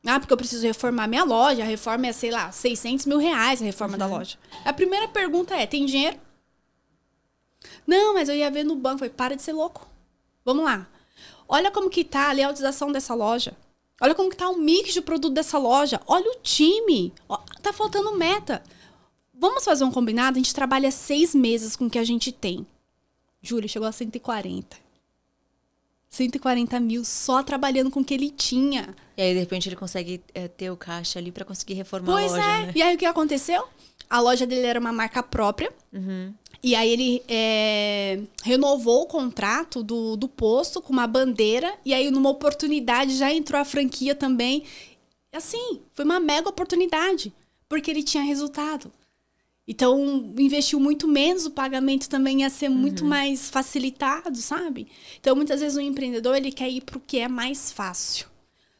Porque eu preciso reformar minha loja, a reforma é, sei lá, 600 mil reais a reforma da loja. A primeira pergunta é, tem dinheiro? Não, mas eu ia ver no banco. Falei, para de ser louco. Vamos lá. Olha como que tá a layoutização dessa loja. Olha como que tá o mix de produto dessa loja. Olha o time. Tá faltando meta. Vamos fazer um combinado? A gente trabalha 6 meses com o que a gente tem. Júlio, chegou a 140. 140 mil só trabalhando com o que ele tinha. E aí, de repente, ele consegue ter o caixa ali para conseguir reformar a loja, né? E aí, o que aconteceu? A loja dele era uma marca própria. E aí, ele renovou o contrato do posto com uma bandeira. E aí, numa oportunidade, já entrou a franquia também. Assim, foi uma mega oportunidade. Porque ele tinha resultado. Então, investiu muito menos, o pagamento também ia ser muito mais facilitado, sabe? Então, muitas vezes o empreendedor, ele quer ir para o que é mais fácil.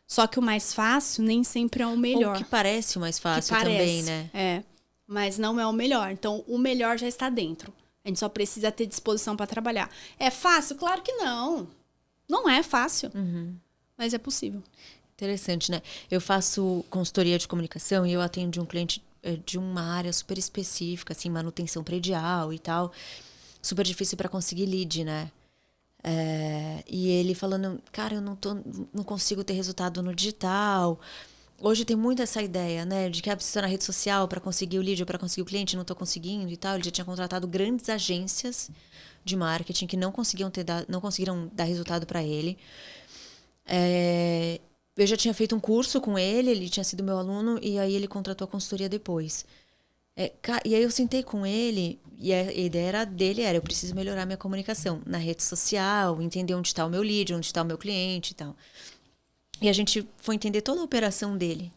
Só que o mais fácil nem sempre é o melhor. Ou que parece o mais fácil também, né? Mas não é o melhor. Então, o melhor já está dentro. A gente só precisa ter disposição para trabalhar. É fácil? Claro que não. Não é fácil. Mas é possível. Interessante, né? Eu faço consultoria de comunicação e eu atendo um cliente de uma área super específica, assim, manutenção predial e tal. Super difícil para conseguir lead, né? E ele falando, cara, eu não consigo ter resultado no digital. Hoje tem muito essa ideia, né? De que precisa na rede social para conseguir o lead ou para conseguir o cliente, não tô conseguindo e tal. Ele já tinha contratado grandes agências de marketing que não conseguiram dar resultado para ele. Eu já tinha feito um curso com ele tinha sido meu aluno, e aí ele contratou a consultoria depois. E aí eu sentei com ele, e a ideia dele era, eu preciso melhorar minha comunicação na rede social, entender onde está o meu lead, onde está o meu cliente e tal. E a gente foi entender toda a operação dele.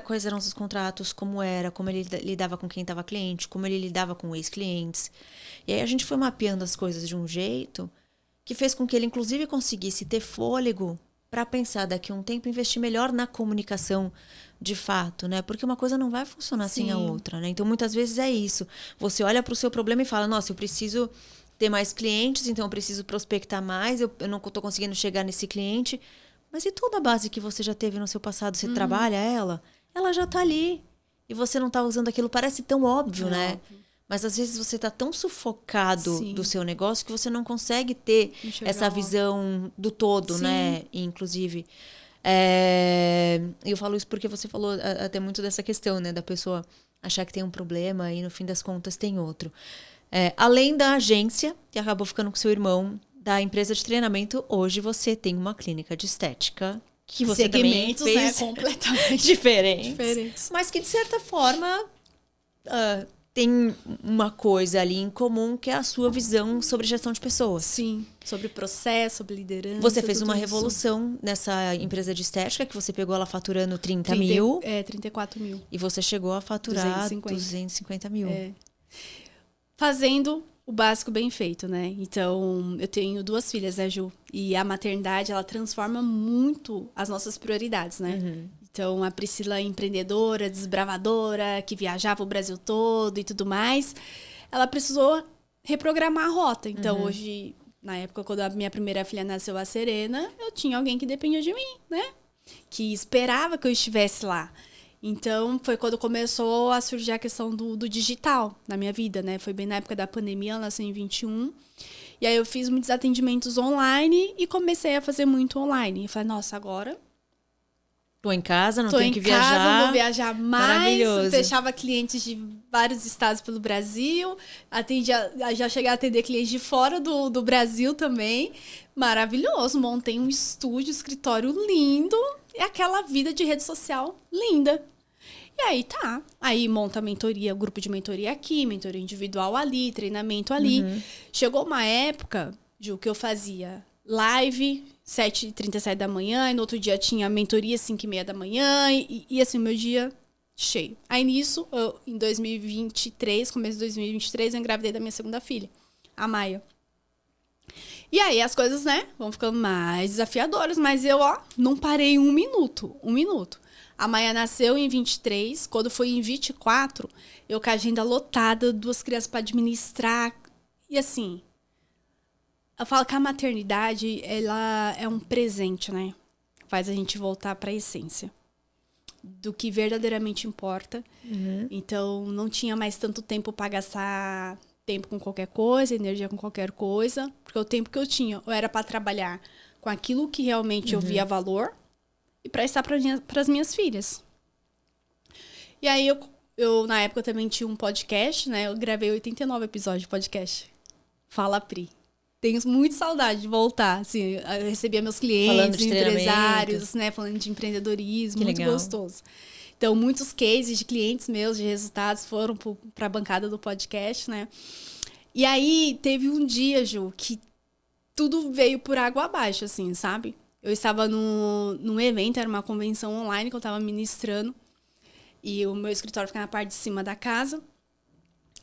Quais eram os contratos, como ele lidava com quem estava cliente, como ele lidava com ex-clientes. E aí a gente foi mapeando as coisas de um jeito que fez com que ele, inclusive, conseguisse ter fôlego para pensar daqui a um tempo, investir melhor na comunicação de fato, né? Porque uma coisa não vai funcionar sem a outra, né? Então, muitas vezes é isso. Você olha para o seu problema e fala, nossa, eu preciso ter mais clientes, então eu preciso prospectar mais, eu não estou conseguindo chegar nesse cliente. Mas e toda a base que você já teve no seu passado, você trabalha ela já está ali. E você não está usando aquilo, parece tão óbvio, né? Óbvio. Mas às vezes você está tão sufocado do seu negócio que você não consegue ter essa visão do todo, né? Inclusive. Eu falo isso porque você falou até muito dessa questão, né? Da pessoa achar que tem um problema e no fim das contas tem outro. Além da agência, que acabou ficando com seu irmão, da empresa de treinamento, hoje você tem uma clínica de estética que você também fez, né? Completamente diferentes. Mas que, de certa forma, tem uma coisa ali em comum, que é a sua visão sobre gestão de pessoas. Sim, sobre processo, sobre liderança. Você fez uma revolução nessa empresa de estética, que você pegou ela faturando 30 mil. 34 mil. E você chegou a faturar 250 mil. Fazendo o básico bem feito, né? Então, eu tenho 2 filhas, né, Ju? E a maternidade, ela transforma muito as nossas prioridades, né? Uhum. Então, a Priscila é empreendedora, desbravadora, que viajava o Brasil todo e tudo mais, ela precisou reprogramar a rota. Então, hoje, na época, quando a minha primeira filha nasceu, a Serena, eu tinha alguém que dependia de mim, né? Que esperava que eu estivesse lá. Então, foi quando começou a surgir a questão do digital na minha vida, né? Foi bem na época da pandemia, ela nasceu em 21. E aí, eu fiz muitos atendimentos online e comecei a fazer muito online. E falei, nossa, agora... Tô em casa, não tenho que viajar. Não vou viajar mais. Fechava clientes de vários estados pelo Brasil. Já cheguei a atender clientes de fora do Brasil também. Maravilhoso. Montei um estúdio, escritório lindo. E aquela vida de rede social linda. E aí tá. Aí monta a mentoria, grupo de mentoria aqui, mentoria individual ali, treinamento ali. Chegou uma época, Ju, que eu fazia live 7h37 da manhã, e no outro dia tinha mentoria 5h30 da manhã, e assim, o meu dia cheio. Aí nisso, em 2023, começo de 2023, eu engravidei da minha segunda filha, a Maia. E aí as coisas, né, vão ficando mais desafiadoras, mas eu, não parei um minuto. A Maia nasceu em 23, quando foi em 24, eu com a agenda lotada, 2 crianças para administrar, e assim... Eu falo que a maternidade, ela é um presente, né? Faz a gente voltar para a essência do que verdadeiramente importa. Então, não tinha mais tanto tempo para gastar tempo com qualquer coisa, energia com qualquer coisa. Porque o tempo que eu tinha, eu era para trabalhar com aquilo que realmente eu via valor e para estar para as minhas filhas. E aí, eu, na época, também tinha um podcast, né? Eu gravei 89 episódios de podcast. Fala, Pri. Tenho muita saudade de voltar, assim, eu recebia meus clientes, empresários, né, falando de empreendedorismo, muito gostoso. Então, muitos cases de clientes meus, de resultados, foram para a bancada do podcast, né. E aí, teve um dia, Ju, que tudo veio por água abaixo, assim, sabe? Eu estava num evento, era uma convenção online que eu estava ministrando, e o meu escritório fica na parte de cima da casa,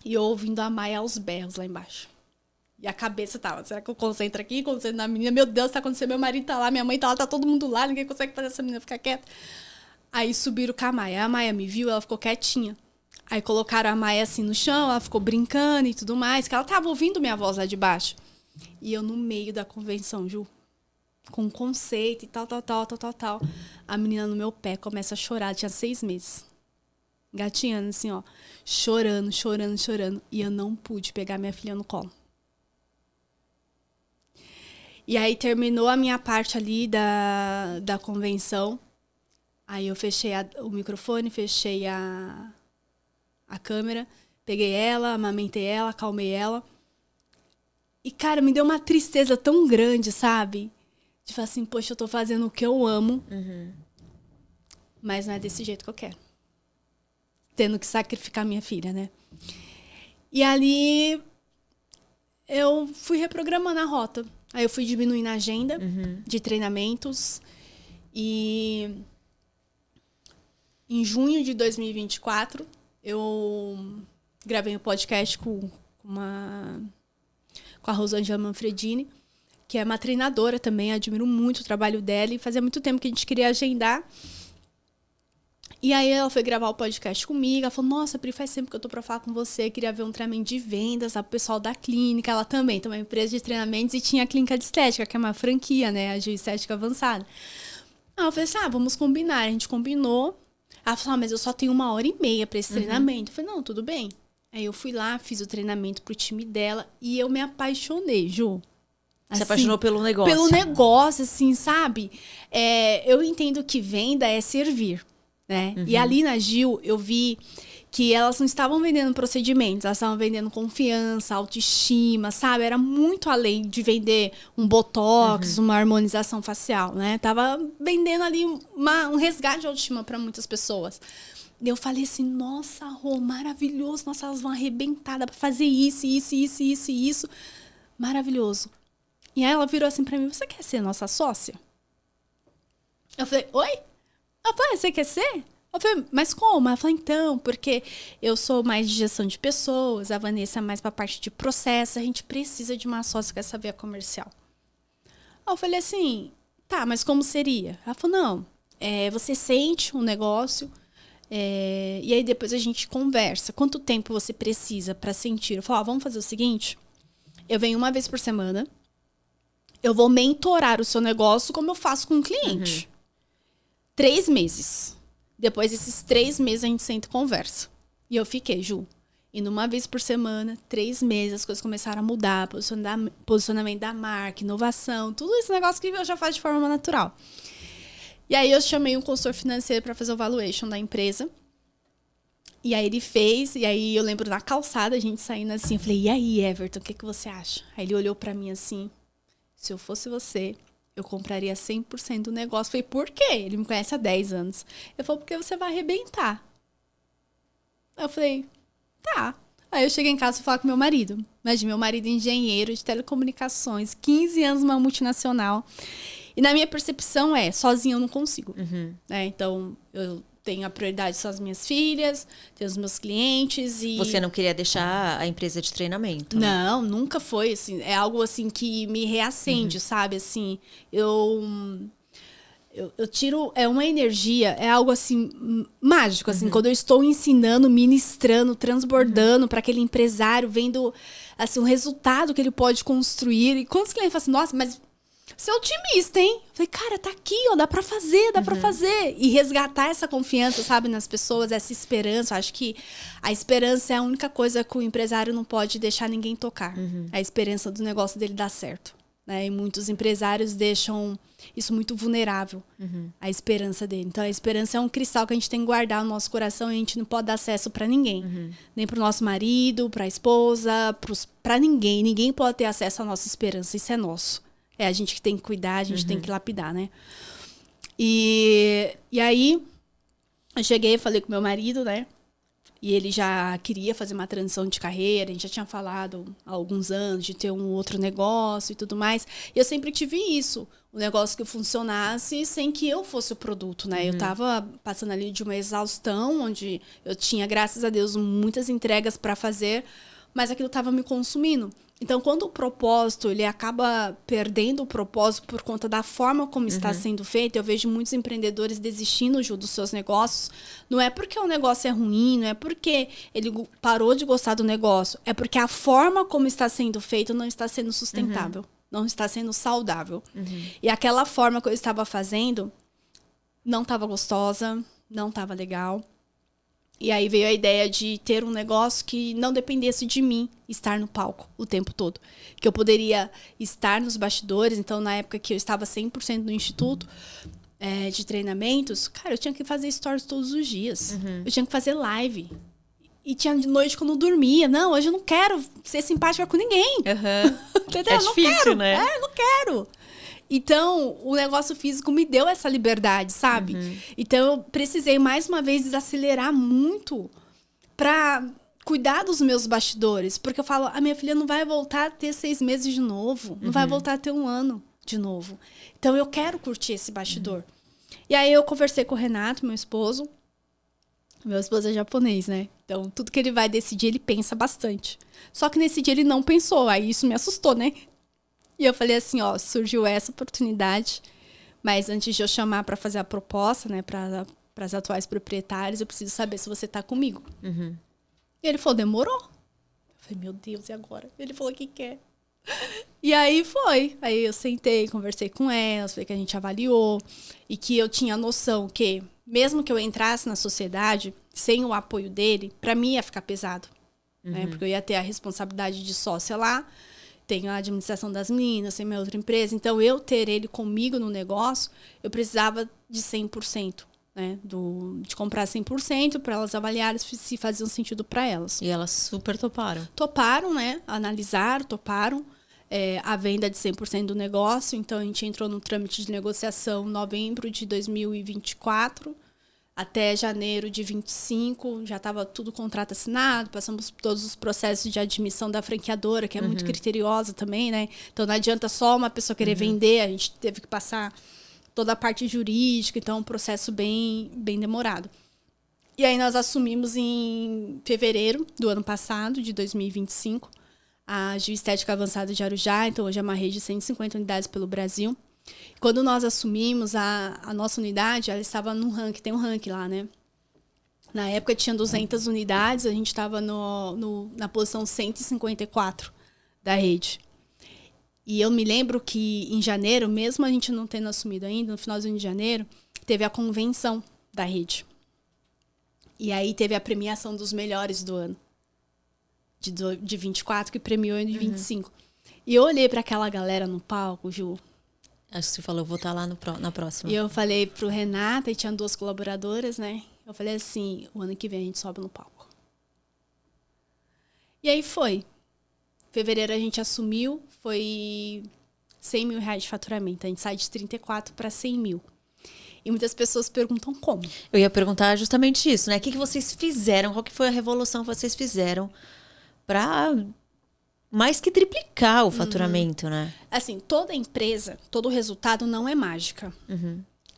e eu ouvindo a Maia aos berros lá embaixo. E a cabeça tava, será que eu concentro aqui, concentro na menina? Meu Deus, tá acontecendo, meu marido tá lá, minha mãe tá lá, tá todo mundo lá, ninguém consegue fazer essa menina ficar quieta. Aí subiram com a Maia. A Maia me viu, ela ficou quietinha. Aí colocaram a Maia assim no chão, ela ficou brincando e tudo mais, que ela tava ouvindo minha voz lá de baixo. E eu no meio da convenção, Ju, com conceito e tal. A menina no meu pé começa a chorar, tinha 6 meses. Gatinhando assim, ó, chorando. E eu não pude pegar minha filha no colo. E aí terminou a minha parte ali da convenção. Aí eu fechei o microfone, fechei a câmera, peguei ela, amamentei ela, acalmei ela. E, cara, me deu uma tristeza tão grande, sabe? De falar assim, poxa, eu tô fazendo o que eu amo, mas não é desse jeito que eu quero. Tendo que sacrificar minha filha, né? E ali eu fui reprogramando a rota. Aí eu fui diminuindo a agenda de treinamentos. E em junho de 2024, eu gravei um podcast com a Rosângela Manfredini, que é uma treinadora também, admiro muito o trabalho dela, e fazia muito tempo que a gente queria agendar. E aí ela foi gravar o podcast comigo, ela falou, nossa, Pri, faz tempo que eu tô pra falar com você, queria ver um treinamento de vendas, sabe, o pessoal da clínica, ela também tem uma empresa de treinamentos e tinha a clínica de estética, que é uma franquia, né, a Estética Avançada. Aí eu falei assim, vamos combinar, a gente combinou. Ela falou, mas eu só tenho 1h30 pra esse treinamento. Eu falei, não, tudo bem. Aí eu fui lá, fiz o treinamento pro time dela e eu me apaixonei, Ju. Você apaixonou pelo negócio? Pelo negócio, assim, sabe? Eu entendo que venda é servir, né? E ali na Gil, eu vi que elas não estavam vendendo procedimentos, elas estavam vendendo confiança, autoestima, sabe? Era muito além de vender um botox, uma harmonização facial, né? Tava vendendo ali um resgate de autoestima para muitas pessoas. E eu falei assim, nossa, Rô, maravilhoso, nossa, elas vão arrebentar, dá pra fazer isso. Maravilhoso. E aí ela virou assim pra mim, você quer ser nossa sócia? Eu falei, oi? Ela falou, você quer ser? Eu falei, mas como? Ela falou, então, porque eu sou mais de gestão de pessoas, a Vanessa é mais pra parte de processo, a gente precisa de uma sócia com essa veia comercial. Aí eu falei assim, tá, mas como seria? Ela falou, não, você sente um negócio, e aí depois a gente conversa. Quanto tempo você precisa pra sentir? Eu falei, vamos fazer o seguinte, eu venho uma vez por semana, eu vou mentorar o seu negócio como eu faço com um cliente. 3 meses. Depois desses 3 meses a gente senta e conversa. E eu fiquei, Ju, indo uma vez por semana, 3 meses, as coisas começaram a mudar, posicionamento da marca, inovação, tudo esse negócio que eu já faço de forma natural. E aí eu chamei um consultor financeiro para fazer o valuation da empresa. E aí ele fez, e aí eu lembro na calçada, a gente saindo assim, eu falei, e aí, Everton, o que você acha? Aí ele olhou para mim assim, se eu fosse você, eu compraria 100% do negócio. Eu falei, por quê? Ele me conhece há 10 anos. Ele falou, porque você vai arrebentar. Aí eu falei, tá. Aí eu cheguei em casa e falar com meu marido. Imagina, meu marido é engenheiro de telecomunicações, 15 anos numa multinacional. E na minha percepção sozinha eu não consigo. Então, eu tenho a prioridade são as minhas filhas, tenho os meus clientes e... Você não queria deixar a empresa de treinamento? Né? Não, nunca foi, assim. É algo, assim, que me reacende, sabe? Assim, eu tiro... É uma energia, é algo, assim, mágico, assim. Quando eu estou ensinando, ministrando, transbordando para aquele empresário, vendo, assim, o resultado que ele pode construir. E quando os clientes falam assim, nossa, mas... Você é otimista, hein? Eu falei, cara, tá aqui, ó, dá pra fazer. E resgatar essa confiança, sabe, nas pessoas, essa esperança. Acho que a esperança é a única coisa que o empresário não pode deixar ninguém tocar. A esperança do negócio dele dar certo. Né? E muitos empresários deixam isso muito vulnerável, a esperança dele. Então, a esperança é um cristal que a gente tem que guardar no nosso coração e a gente não pode dar acesso pra ninguém. Nem pro nosso marido, pra esposa, pra ninguém. Ninguém pode ter acesso à nossa esperança. Isso é nosso. É a gente que tem que cuidar, a gente tem que lapidar, né? E aí, eu cheguei e falei com meu marido, né? E ele já queria fazer uma transição de carreira, a gente já tinha falado há alguns anos de ter um outro negócio e tudo mais. E eu sempre tive isso, um negócio que funcionasse sem que eu fosse o produto, né? Eu tava passando ali de uma exaustão, onde eu tinha, graças a Deus, muitas entregas para fazer, mas aquilo tava me consumindo. Então, quando o propósito, ele acaba perdendo o propósito por conta da forma como está sendo feito, eu vejo muitos empreendedores desistindo, Ju, dos seus negócios. Não é porque o negócio é ruim, não é porque ele parou de gostar do negócio, é porque a forma como está sendo feito não está sendo sustentável, não está sendo saudável. E aquela forma que eu estava fazendo não estava gostosa, não estava legal. E aí veio a ideia de ter um negócio que não dependesse de mim estar no palco o tempo todo. Que eu poderia estar nos bastidores. Então, na época que eu estava 100% no instituto de treinamentos, cara, eu tinha que fazer stories todos os dias. Eu tinha que fazer live. E tinha de noite que eu não dormia. Não, hoje eu não quero ser simpática com ninguém. Entendeu? É difícil, né? Não quero. Então, o negócio físico me deu essa liberdade, sabe? Então, eu precisei, mais uma vez, desacelerar muito pra cuidar dos meus bastidores. Porque eu falo, a minha filha não vai voltar a ter 6 meses de novo. Não vai voltar a ter 1 ano de novo. Então, eu quero curtir esse bastidor. E aí, eu conversei com o Renato, meu esposo. Meu esposo é japonês, né? Então, tudo que ele vai decidir, ele pensa bastante. Só que nesse dia, ele não pensou. Aí, isso me assustou, né? E eu falei assim, ó, surgiu essa oportunidade, mas antes de eu chamar para fazer a proposta, né, para as atuais proprietários, eu preciso saber se você tá comigo. E ele falou, demorou. Eu falei, meu Deus, e agora? Ele falou que quer. E aí foi. Aí eu sentei, conversei com elas, falei que a gente avaliou e que eu tinha noção que, mesmo que eu entrasse na sociedade, sem o apoio dele, para mim ia ficar pesado. Né? Porque eu ia ter a responsabilidade de sócia lá, tenho a administração das meninas, tem minha outra empresa. Então, eu ter ele comigo no negócio, eu precisava de 100%. Né? De comprar 100% para elas avaliarem se fazia um sentido para elas. E elas super toparam. Toparam, né? Analisaram, toparam a venda de 100% do negócio. Então, a gente entrou no trâmite de negociação em novembro de 2024. Até janeiro de 25, já estava tudo contrato assinado, passamos por todos os processos de admissão da franqueadora, que é muito criteriosa também, né? Então, não adianta só uma pessoa querer vender, a gente teve que passar toda a parte jurídica, então é um processo bem demorado. E aí, nós assumimos em fevereiro do ano passado, de 2025, a Geoestética Avançada de Arujá, então hoje é uma rede de 150 unidades pelo Brasil. Quando nós assumimos a nossa unidade, ela estava num ranking, tem um ranking lá, né? Na época tinha 200 unidades, a gente estava na posição 154 da rede. E eu me lembro que em janeiro, mesmo a gente não tendo assumido ainda, no finalzinho de janeiro, teve a convenção da rede. E aí teve a premiação dos melhores do ano, de 24, que premiou em 25. E eu olhei para aquela galera no palco, Ju. Acho que você falou, eu vou estar lá na próxima. E eu falei pro Renata, e tinha 2 colaboradoras, né? Eu falei assim, o ano que vem a gente sobe no palco. E aí foi. Em fevereiro a gente assumiu, foi 100 mil reais de faturamento. A gente sai de 34 para 100 mil. E muitas pessoas perguntam como. Eu ia perguntar justamente isso, né? O que vocês fizeram? Qual que foi a revolução que vocês fizeram para mais que triplicar o faturamento, né? Assim, toda empresa, todo resultado não é mágica.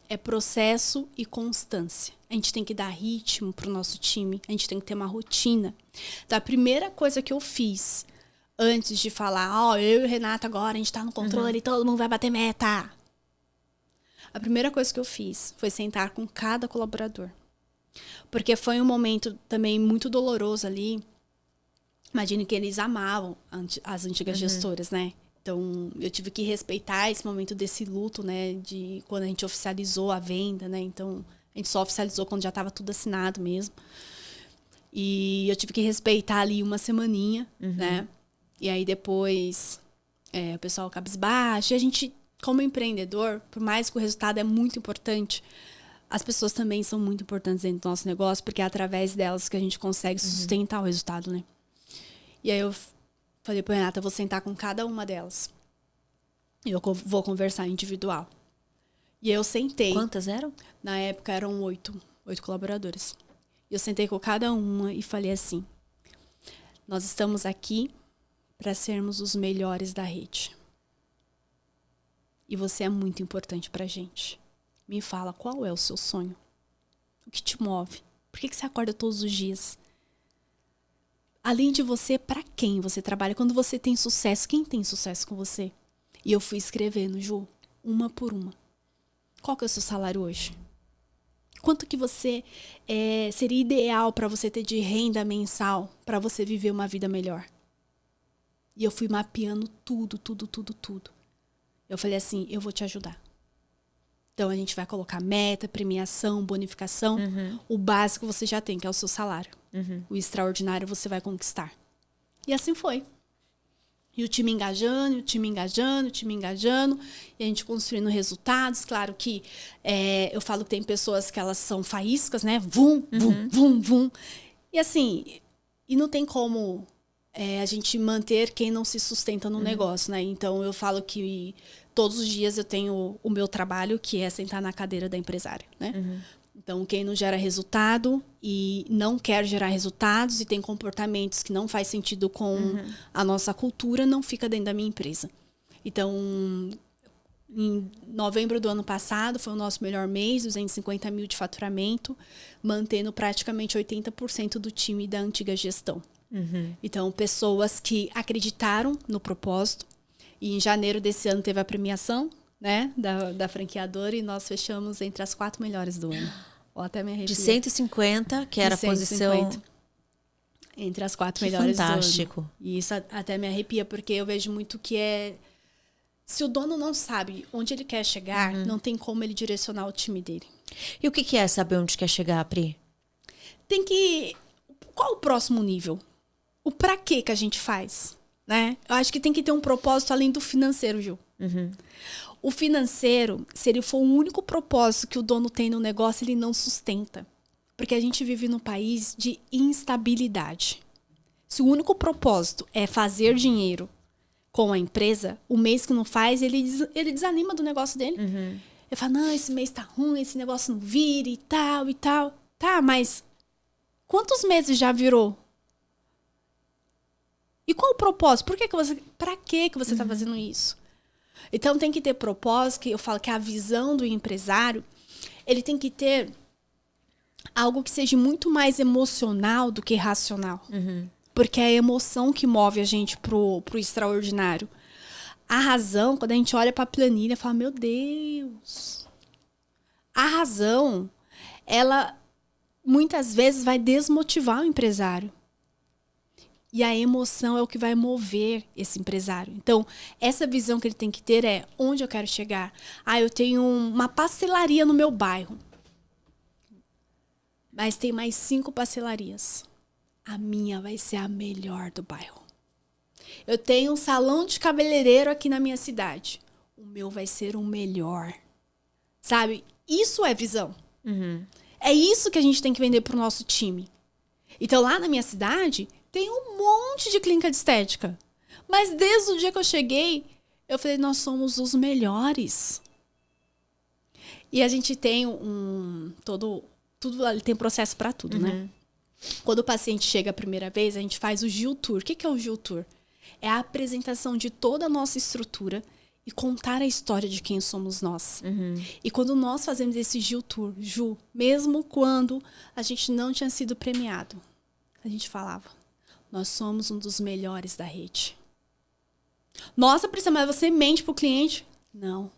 É processo e constância. A gente tem que dar ritmo pro nosso time. A gente tem que ter uma rotina. Então, a primeira coisa que eu fiz antes de falar, eu e o Renato agora, a gente tá no controle, todo mundo vai bater meta. A primeira coisa que eu fiz foi sentar com cada colaborador. Porque foi um momento também muito doloroso ali. Imagino que eles amavam as antigas gestoras, né? Então, eu tive que respeitar esse momento desse luto, né? De quando a gente oficializou a venda, né? Então, a gente só oficializou quando já estava tudo assinado mesmo. E eu tive que respeitar ali uma semaninha, né? E aí, depois, o pessoal cabisbaixo. E a gente, como empreendedor, por mais que o resultado é muito importante, as pessoas também são muito importantes dentro do nosso negócio, porque é através delas que a gente consegue sustentar o resultado, né? E aí eu falei pro Renata, eu vou sentar com cada uma delas. E eu vou conversar individual. E aí eu sentei. Quantas eram? Na época eram 8 colaboradores. E eu sentei com cada uma e falei assim, nós estamos aqui para sermos os melhores da rede. E você é muito importante pra gente. Me fala, qual é o seu sonho? O que te move? Por que você acorda todos os dias? Além de você, para quem você trabalha? Quando você tem sucesso, quem tem sucesso com você? E eu fui escrevendo, Ju, uma por uma. Qual que é o seu salário hoje? Quanto que você seria ideal para você ter de renda mensal para você viver uma vida melhor? E eu fui mapeando tudo. Eu falei assim, eu vou te ajudar. Então, a gente vai colocar meta, premiação, bonificação. O básico você já tem, que é o seu salário. O extraordinário você vai conquistar. E assim foi. E o time engajando. E a gente construindo resultados. Claro que eu falo que tem pessoas que elas são faíscas, né? Vum. E assim, e não tem como a gente manter quem não se sustenta no negócio, né? Então, eu falo que todos os dias eu tenho o meu trabalho, que é sentar na cadeira da empresária, né? Então, quem não gera resultado e não quer gerar resultados e tem comportamentos que não faz sentido com a nossa cultura, não fica dentro da minha empresa. Então, em novembro do ano passado, foi o nosso melhor mês, 250 mil de faturamento, mantendo praticamente 80% do time da antiga gestão. Então, pessoas que acreditaram no propósito. E em janeiro desse ano teve a premiação, né, da franqueadora, e nós fechamos entre as 4 melhores do ano. Ou até me arrepio. De 150, que era a posição... Entre as 4 melhores fantástico. do ano. E isso até me arrepia, porque eu vejo muito que se o dono não sabe onde ele quer chegar, não tem como ele direcionar o time dele. E o que é saber onde quer chegar, Pri? Tem que... Qual o próximo nível? O pra quê que a gente faz? Né? Eu acho que tem que ter um propósito além do financeiro, Ju. O financeiro, se ele for o único propósito que o dono tem no negócio, ele não sustenta. Porque a gente vive num país de instabilidade. Se o único propósito é fazer dinheiro com a empresa, o mês que não faz, ele desanima do negócio dele. Ele fala, não, esse mês tá ruim, esse negócio não vira e tal. Tá, mas quantos meses já virou? E qual o propósito? Pra que você está fazendo isso? Então, tem que ter propósito, que eu falo que a visão do empresário, ele tem que ter algo que seja muito mais emocional do que racional. Porque é a emoção que move a gente pro extraordinário. A razão, quando a gente olha para a planilha, fala, meu Deus. A razão, ela muitas vezes vai desmotivar o empresário. E a emoção é o que vai mover esse empresário. Então, essa visão que ele tem que ter é onde eu quero chegar. Eu tenho uma pastelaria no meu bairro. Mas tem mais 5 pastelarias. A minha vai ser a melhor do bairro. Eu tenho um salão de cabeleireiro aqui na minha cidade. O meu vai ser o melhor. Sabe? Isso é visão. É isso que a gente tem que vender pro nosso time. Então, lá na minha cidade... Tem um monte de clínica de estética. Mas desde o dia que eu cheguei, eu falei, nós somos os melhores. E a gente tem tudo ali tem processo para tudo, né? Quando o paciente chega a primeira vez, a gente faz o Gil Tour. O que é o Gil Tour? É a apresentação de toda a nossa estrutura e contar a história de quem somos nós. E quando nós fazemos esse Gil Tour, Ju, mesmo quando a gente não tinha sido premiado, a gente falava, nós somos um dos melhores da rede. Nossa, Priscila, mas você mente pro cliente? Não.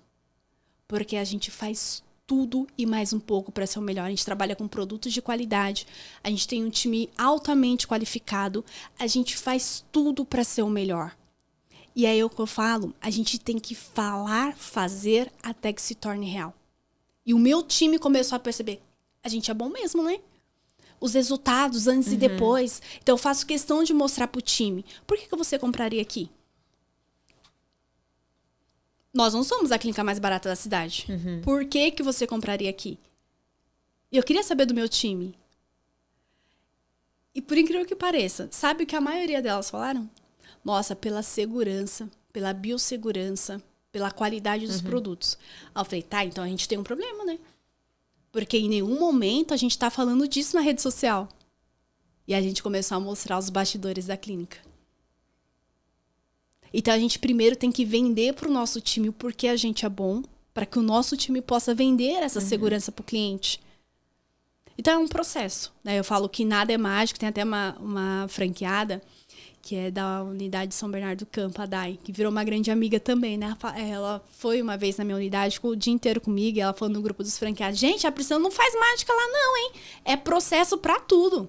Porque a gente faz tudo e mais um pouco para ser o melhor. A gente trabalha com produtos de qualidade. A gente tem um time altamente qualificado. A gente faz tudo para ser o melhor. E aí é o que eu falo, a gente tem que falar, fazer até que se torne real. E o meu time começou a perceber, a gente é bom mesmo, né? Os resultados antes e depois. Então, eu faço questão de mostrar pro time. Por que você compraria aqui? Nós não somos a clínica mais barata da cidade. Por que você compraria aqui? E eu queria saber do meu time. E por incrível que pareça, sabe o que a maioria delas falaram? Nossa, pela segurança, pela biossegurança, pela qualidade dos produtos. Aí eu falei, tá, então a gente tem um problema, né? Porque em nenhum momento a gente está falando disso na rede social. E a gente começou a mostrar os bastidores da clínica. Então a gente primeiro tem que vender para o nosso time o porquê a gente é bom, para que o nosso time possa vender essa segurança para o cliente. Então é um processo, né? Eu falo que nada é mágico, tem até uma franqueada que é da unidade de São Bernardo do Campo, a Dai, que virou uma grande amiga também, né? Ela foi uma vez na minha unidade, ficou o dia inteiro comigo, e ela falou no grupo dos franqueados, gente, a Priscila não faz mágica lá não, hein? É processo pra tudo.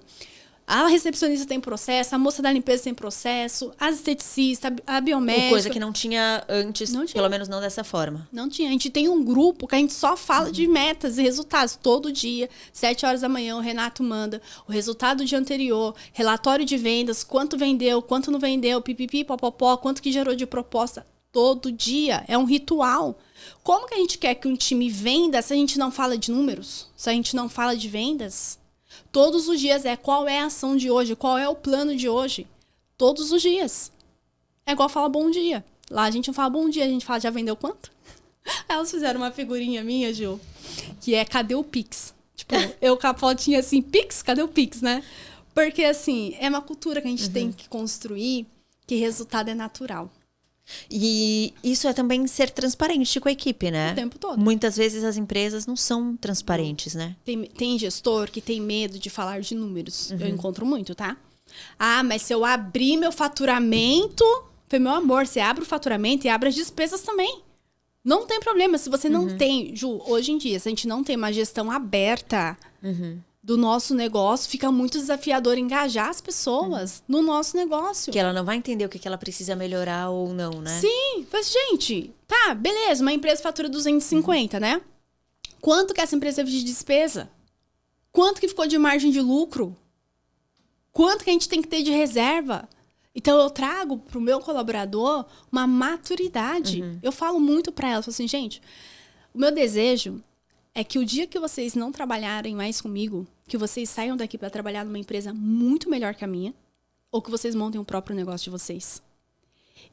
A recepcionista tem processo, a moça da limpeza tem processo, as esteticistas, a biomédica. Coisa que não tinha antes, Não tinha. pelo menos não dessa forma. Não tinha. A gente tem um grupo que a gente só fala de metas e resultados. Todo dia, 7 horas da manhã, o Renato manda o resultado do dia anterior, relatório de vendas, quanto vendeu, quanto não vendeu, pipipi, popopó, quanto que gerou de proposta. Todo dia. É um ritual. Como que a gente quer que um time venda se a gente não fala de números? Se a gente não fala de vendas? Todos os dias qual é a ação de hoje, qual é o plano de hoje. Todos os dias. É igual falar bom dia. Lá a gente não fala bom dia, a gente fala já vendeu quanto? Elas fizeram uma figurinha minha, Gil, que é cadê o Pix? Tipo, eu com a fotinha assim, Pix, cadê o Pix, né? Porque assim, é uma cultura que a gente tem que construir, que resultado é natural. E isso é também ser transparente com a equipe, né? O tempo todo. Muitas vezes as empresas não são transparentes, né? Tem gestor que tem medo de falar de números. Eu encontro muito, tá? Ah, mas se eu abrir meu faturamento... Falei, meu amor, você abre o faturamento e abre as despesas também. Não tem problema. Se você não tem... Ju, hoje em dia, se a gente não tem uma gestão aberta do nosso negócio, fica muito desafiador engajar as pessoas no nosso negócio. Que ela não vai entender o que ela precisa melhorar ou não, né? Sim. Mas, gente, tá, beleza. Uma empresa fatura 250, né? Quanto que essa empresa teve de despesa? Quanto que ficou de margem de lucro? Quanto que a gente tem que ter de reserva? Então, eu trago para o meu colaborador uma maturidade. Eu falo muito para ela, falo assim, gente, o meu desejo é que o dia que vocês não trabalharem mais comigo, que vocês saiam daqui para trabalhar numa empresa muito melhor que a minha, ou que vocês montem o próprio negócio de vocês.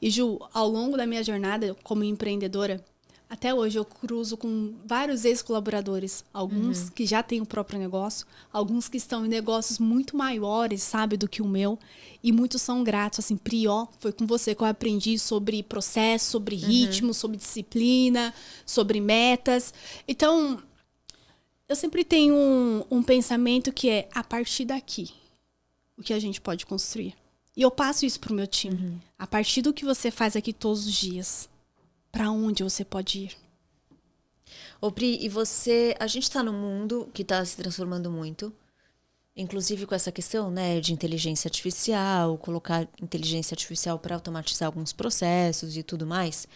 E, Ju, ao longo da minha jornada como empreendedora, até hoje eu cruzo com vários ex-colaboradores, alguns que já têm o próprio negócio, alguns que estão em negócios muito maiores, sabe, do que o meu, e muitos são gratos, assim, Pri, ó, foi com você que eu aprendi sobre processo, sobre ritmo, sobre disciplina, sobre metas. Então, eu sempre tenho um pensamento que é, a partir daqui, o que a gente pode construir. E eu passo isso pro meu time. A partir do que você faz aqui todos os dias, para onde você pode ir? Ô Pri, e a gente está num mundo que está se transformando muito, inclusive com essa questão, né, de inteligência artificial, colocar inteligência artificial para automatizar alguns processos e tudo mais.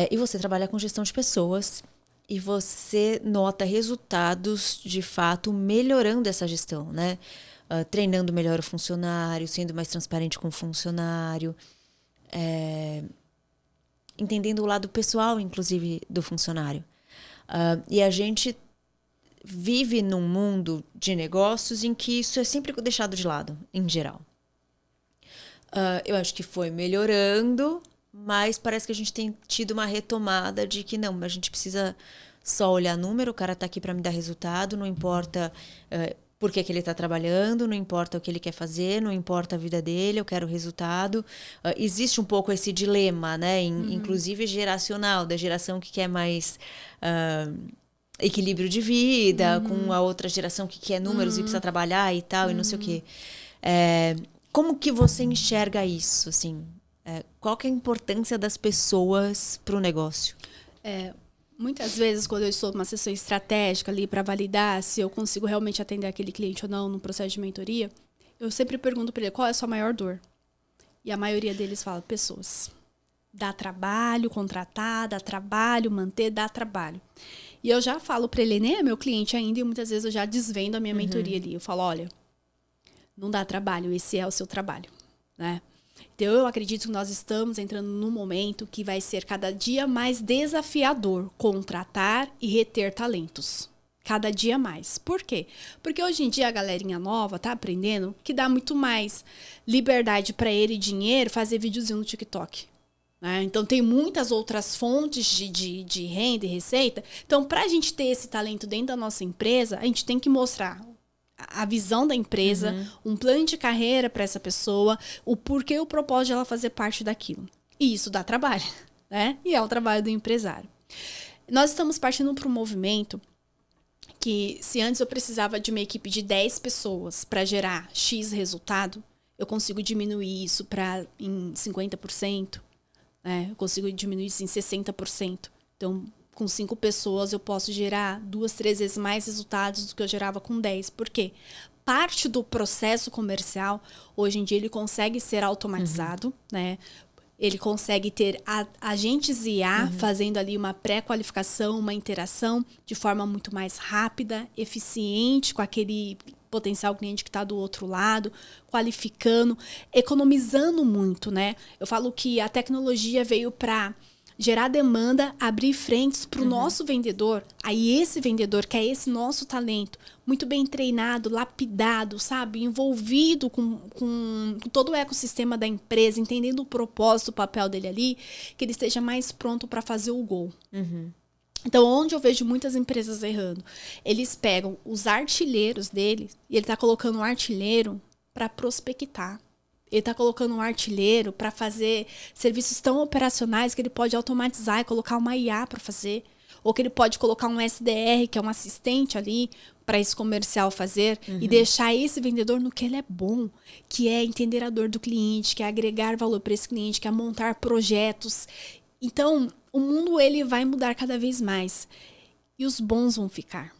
E você trabalha com gestão de pessoas e você nota resultados, de fato, melhorando essa gestão, né? Treinando melhor o funcionário, sendo mais transparente com o funcionário, entendendo o lado pessoal, inclusive, do funcionário. E a gente vive num mundo de negócios em que isso é sempre deixado de lado, em geral. Eu acho que foi melhorando, mas parece que a gente tem tido uma retomada de que não, a gente precisa só olhar número, o cara está aqui para me dar resultado, não importa por que ele está trabalhando, não importa o que ele quer fazer, não importa a vida dele, eu quero resultado. Existe um pouco esse dilema, né? Inclusive geracional, da geração que quer mais equilíbrio de vida, com a outra geração que quer números e precisa trabalhar e tal, e não sei o quê. Como que você enxerga isso, assim? Qual que é a importância das pessoas para o negócio? Muitas vezes, quando eu estou numa sessão estratégica ali para validar se eu consigo realmente atender aquele cliente ou não no processo de mentoria, eu sempre pergunto para ele qual é a sua maior dor. E a maioria deles fala pessoas. Dá trabalho contratar, dá trabalho manter, dá trabalho. E eu já falo para ele, nem é meu cliente ainda, e muitas vezes eu já desvendo a minha mentoria ali. Eu falo, olha, não dá trabalho, esse é o seu trabalho, né? Então, eu acredito que nós estamos entrando num momento que vai ser cada dia mais desafiador contratar e reter talentos. Cada dia mais. Por quê? Porque hoje em dia a galerinha nova tá aprendendo que dá muito mais liberdade para ele e dinheiro fazer videozinho no TikTok. Né? Então, tem muitas outras fontes de renda e receita. Então, para a gente ter esse talento dentro da nossa empresa, a gente tem que mostrar a visão da empresa, um plano de carreira para essa pessoa, o porquê, o propósito de ela fazer parte daquilo. E isso dá trabalho, né? E é o trabalho do empresário. Nós estamos partindo para um movimento que se antes eu precisava de uma equipe de 10 pessoas para gerar X resultado, eu consigo diminuir isso em 50%, né? Eu consigo diminuir isso em 60%. Então, com 5 pessoas, eu posso gerar 2, 3 vezes mais resultados do que eu gerava com 10. Por quê? Parte do processo comercial, hoje em dia, ele consegue ser automatizado, né? Ele consegue ter agentes IA fazendo ali uma pré-qualificação, uma interação de forma muito mais rápida, eficiente com aquele potencial cliente que está do outro lado, qualificando, economizando muito, né? Eu falo que a tecnologia veio para gerar demanda, abrir frentes para o nosso vendedor. Aí esse vendedor, que é esse nosso talento, muito bem treinado, lapidado, sabe? Envolvido com todo o ecossistema da empresa, entendendo o propósito, o papel dele ali, que ele esteja mais pronto para fazer o gol. Então, onde eu vejo muitas empresas errando, eles pegam os artilheiros deles e ele está colocando um artilheiro para prospectar. Ele está colocando um artilheiro para fazer serviços tão operacionais que ele pode automatizar e colocar uma IA para fazer. Ou que ele pode colocar um SDR, que é um assistente ali, para esse comercial fazer. E deixar esse vendedor no que ele é bom. Que é entender a dor do cliente, que é agregar valor para esse cliente, que é montar projetos. Então, o mundo ele vai mudar cada vez mais. E os bons vão ficar.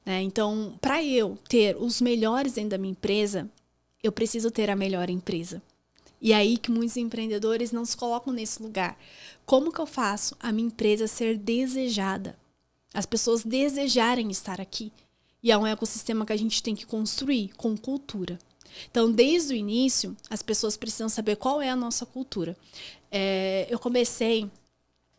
Né? Então, para eu ter os melhores dentro da minha empresa, eu preciso ter a melhor empresa. E aí que muitos empreendedores não se colocam nesse lugar. Como que eu faço a minha empresa ser desejada? As pessoas desejarem estar aqui. E é um ecossistema que a gente tem que construir com cultura. Então, desde o início, as pessoas precisam saber qual é a nossa cultura. Eu comecei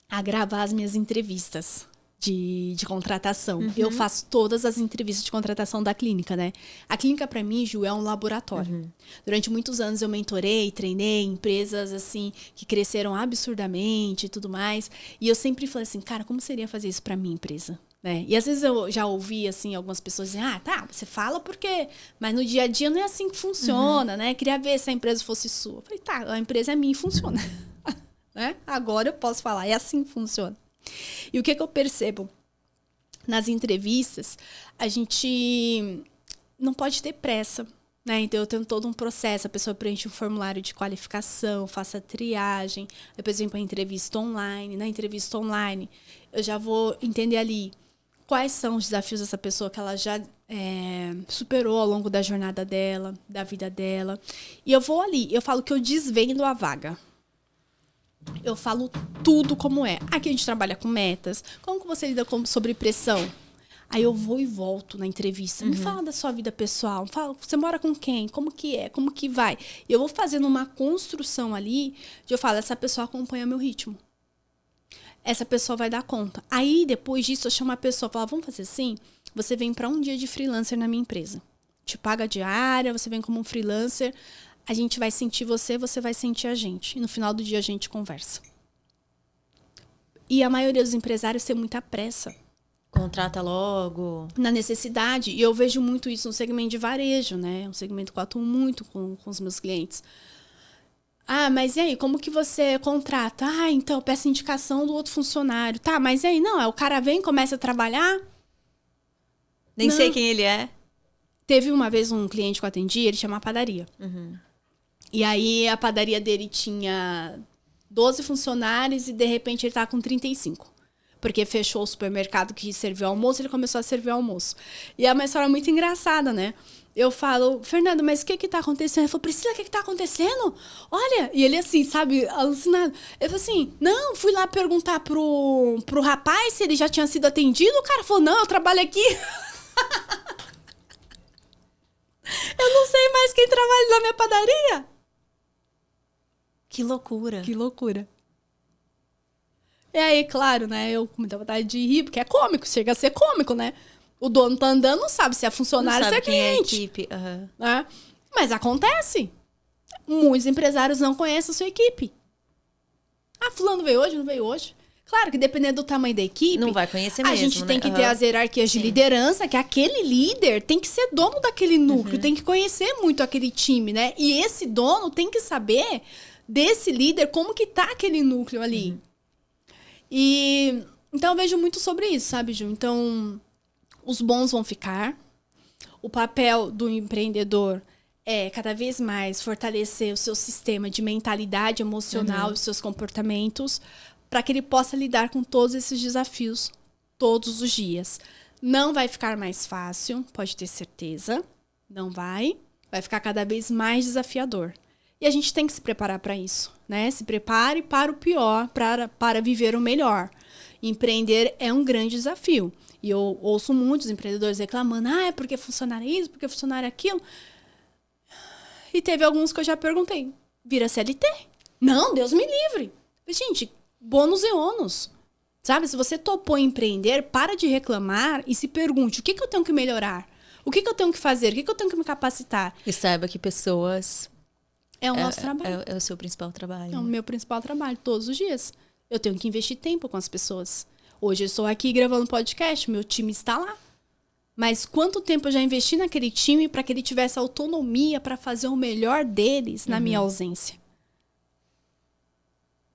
a gravar as minhas entrevistas de contratação. Eu faço todas as entrevistas de contratação da clínica, né? A clínica, para mim, Ju, é um laboratório. Durante muitos anos eu mentorei, treinei empresas, assim, que cresceram absurdamente e tudo mais. E eu sempre falei assim, cara, como seria fazer isso para minha empresa? Né? E às vezes eu já ouvi, assim, algumas pessoas dizendo, tá, você fala porque... Mas no dia a dia não é assim que funciona, né? Queria ver se a empresa fosse sua. Eu falei, tá, a empresa é minha e funciona. Né? Agora eu posso falar, é assim que funciona. E o que eu percebo nas entrevistas, a gente não pode ter pressa, né? Então eu tenho todo um processo, a pessoa preenche um formulário de qualificação, faça a triagem, depois vem para a entrevista online. Na entrevista online, eu já vou entender ali quais são os desafios dessa pessoa que ela já superou ao longo da jornada dela, da vida dela. E eu vou ali, eu falo que eu desvendo a vaga. Eu falo tudo como é. Aqui a gente trabalha com metas. Como que você lida sobre pressão? Aí eu vou e volto na entrevista. Me fala da sua vida pessoal. Fala, você mora com quem? Como que é? Como que vai? E eu vou fazendo uma construção ali. Eu falo, essa pessoa acompanha meu ritmo. Essa pessoa vai dar conta. Aí, depois disso, eu chamo a pessoa. Falo, vamos fazer assim? Você vem para um dia de freelancer na minha empresa. Te paga a diária, você vem como um freelancer. A gente vai sentir você, você vai sentir a gente. E no final do dia a gente conversa. E a maioria dos empresários tem muita pressa. Contrata logo. Na necessidade. E eu vejo muito isso no segmento de varejo, né? Um segmento que eu atuo muito com os meus clientes. Ah, mas e aí? Como que você contrata? Ah, então, peça indicação do outro funcionário. Tá, mas e aí? Não, o cara vem, começa a trabalhar. Nem sei quem ele é. Teve uma vez um cliente que eu atendi, ele tinha uma padaria. E aí a padaria dele tinha 12 funcionários e de repente ele tava com 35. Porque fechou o supermercado que serviu almoço, ele começou a servir almoço. E é uma história muito engraçada, né? Eu falo, Fernando, mas o que tá acontecendo? Ele falou, Priscila, o que tá acontecendo? Olha, e ele assim, sabe, alucinado. Ele falou assim, não, fui lá perguntar pro rapaz se ele já tinha sido atendido. O cara falou, não, eu trabalho aqui. Eu não sei mais quem trabalha na minha padaria. Que loucura. Que loucura. E aí, claro, né? Eu com muita vontade de rir, porque é cômico, chega a ser cômico, né? O dono tá andando, não sabe se é funcionário ou se é cliente. Quem é a equipe. Né? Mas acontece. Muitos empresários não conhecem a sua equipe. Ah, fulano veio hoje, não veio hoje. Claro que dependendo do tamanho da equipe... Não vai conhecer mesmo, a gente tem que ter as hierarquias de liderança, que aquele líder tem que ser dono daquele núcleo, tem que conhecer muito aquele time, né? E esse dono tem que saber desse líder como que tá aquele núcleo ali. E então eu vejo muito sobre isso, sabe, Ju? Então, Os bons vão ficar. O papel do empreendedor é cada vez mais fortalecer o seu sistema de mentalidade emocional e os seus comportamentos para que ele possa lidar com todos esses desafios todos os dias. Não vai ficar mais fácil, pode ter certeza. Não vai. Vai ficar cada vez mais desafiador. E a gente tem que se preparar para isso, né? Se prepare para o pior, para viver o melhor. Empreender é um grande desafio. E eu ouço muitos empreendedores reclamando, é porque funcionário isso, porque funcionário aquilo. E teve alguns que eu já perguntei, vira CLT? Não, Deus me livre. Gente, bônus e ônus. Sabe, se você topou empreender, para de reclamar e se pergunte, o que eu tenho que melhorar? O que eu tenho que fazer? O que eu tenho que me capacitar? E saiba que pessoas... É o nosso trabalho. É o seu principal trabalho. É o meu principal trabalho, todos os dias. Eu tenho que investir tempo com as pessoas. Hoje eu estou aqui gravando podcast, meu time está lá. Mas quanto tempo eu já investi naquele time para que ele tivesse autonomia para fazer o melhor deles na minha ausência?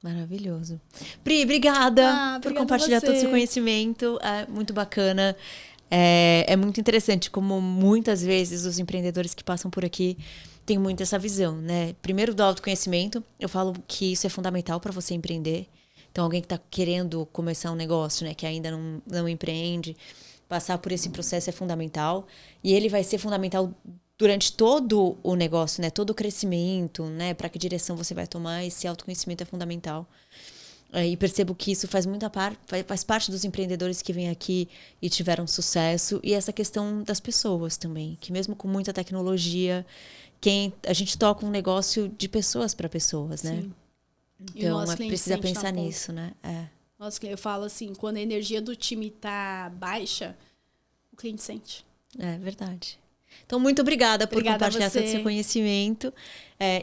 Maravilhoso. Pri, obrigada por compartilhar todo o seu conhecimento. É muito bacana. É muito interessante como muitas vezes os empreendedores que passam por aqui têm muito essa visão, né? Primeiro, do autoconhecimento. Eu falo que isso é fundamental para você empreender. Então, alguém que está querendo começar um negócio, né, que ainda não empreende, passar por esse processo é fundamental. E ele vai ser fundamental durante todo o negócio, né? Todo o crescimento, né? Para que direção você vai tomar, esse autoconhecimento é fundamental. E percebo que isso faz parte dos empreendedores que vêm aqui e tiveram sucesso. E essa questão das pessoas também, que mesmo com muita tecnologia, a gente toca um negócio de pessoas para pessoas, né? Sim. Então, precisa pensar nisso, né? Eu falo assim, quando a energia do time tá baixa, o cliente sente. É verdade. Então, muito obrigada por compartilhar todo o seu conhecimento.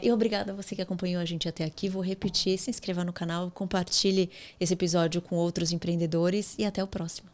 E obrigada a você que acompanhou a gente até aqui. Vou repetir, se inscreva no canal, compartilhe esse episódio com outros empreendedores e até o próximo.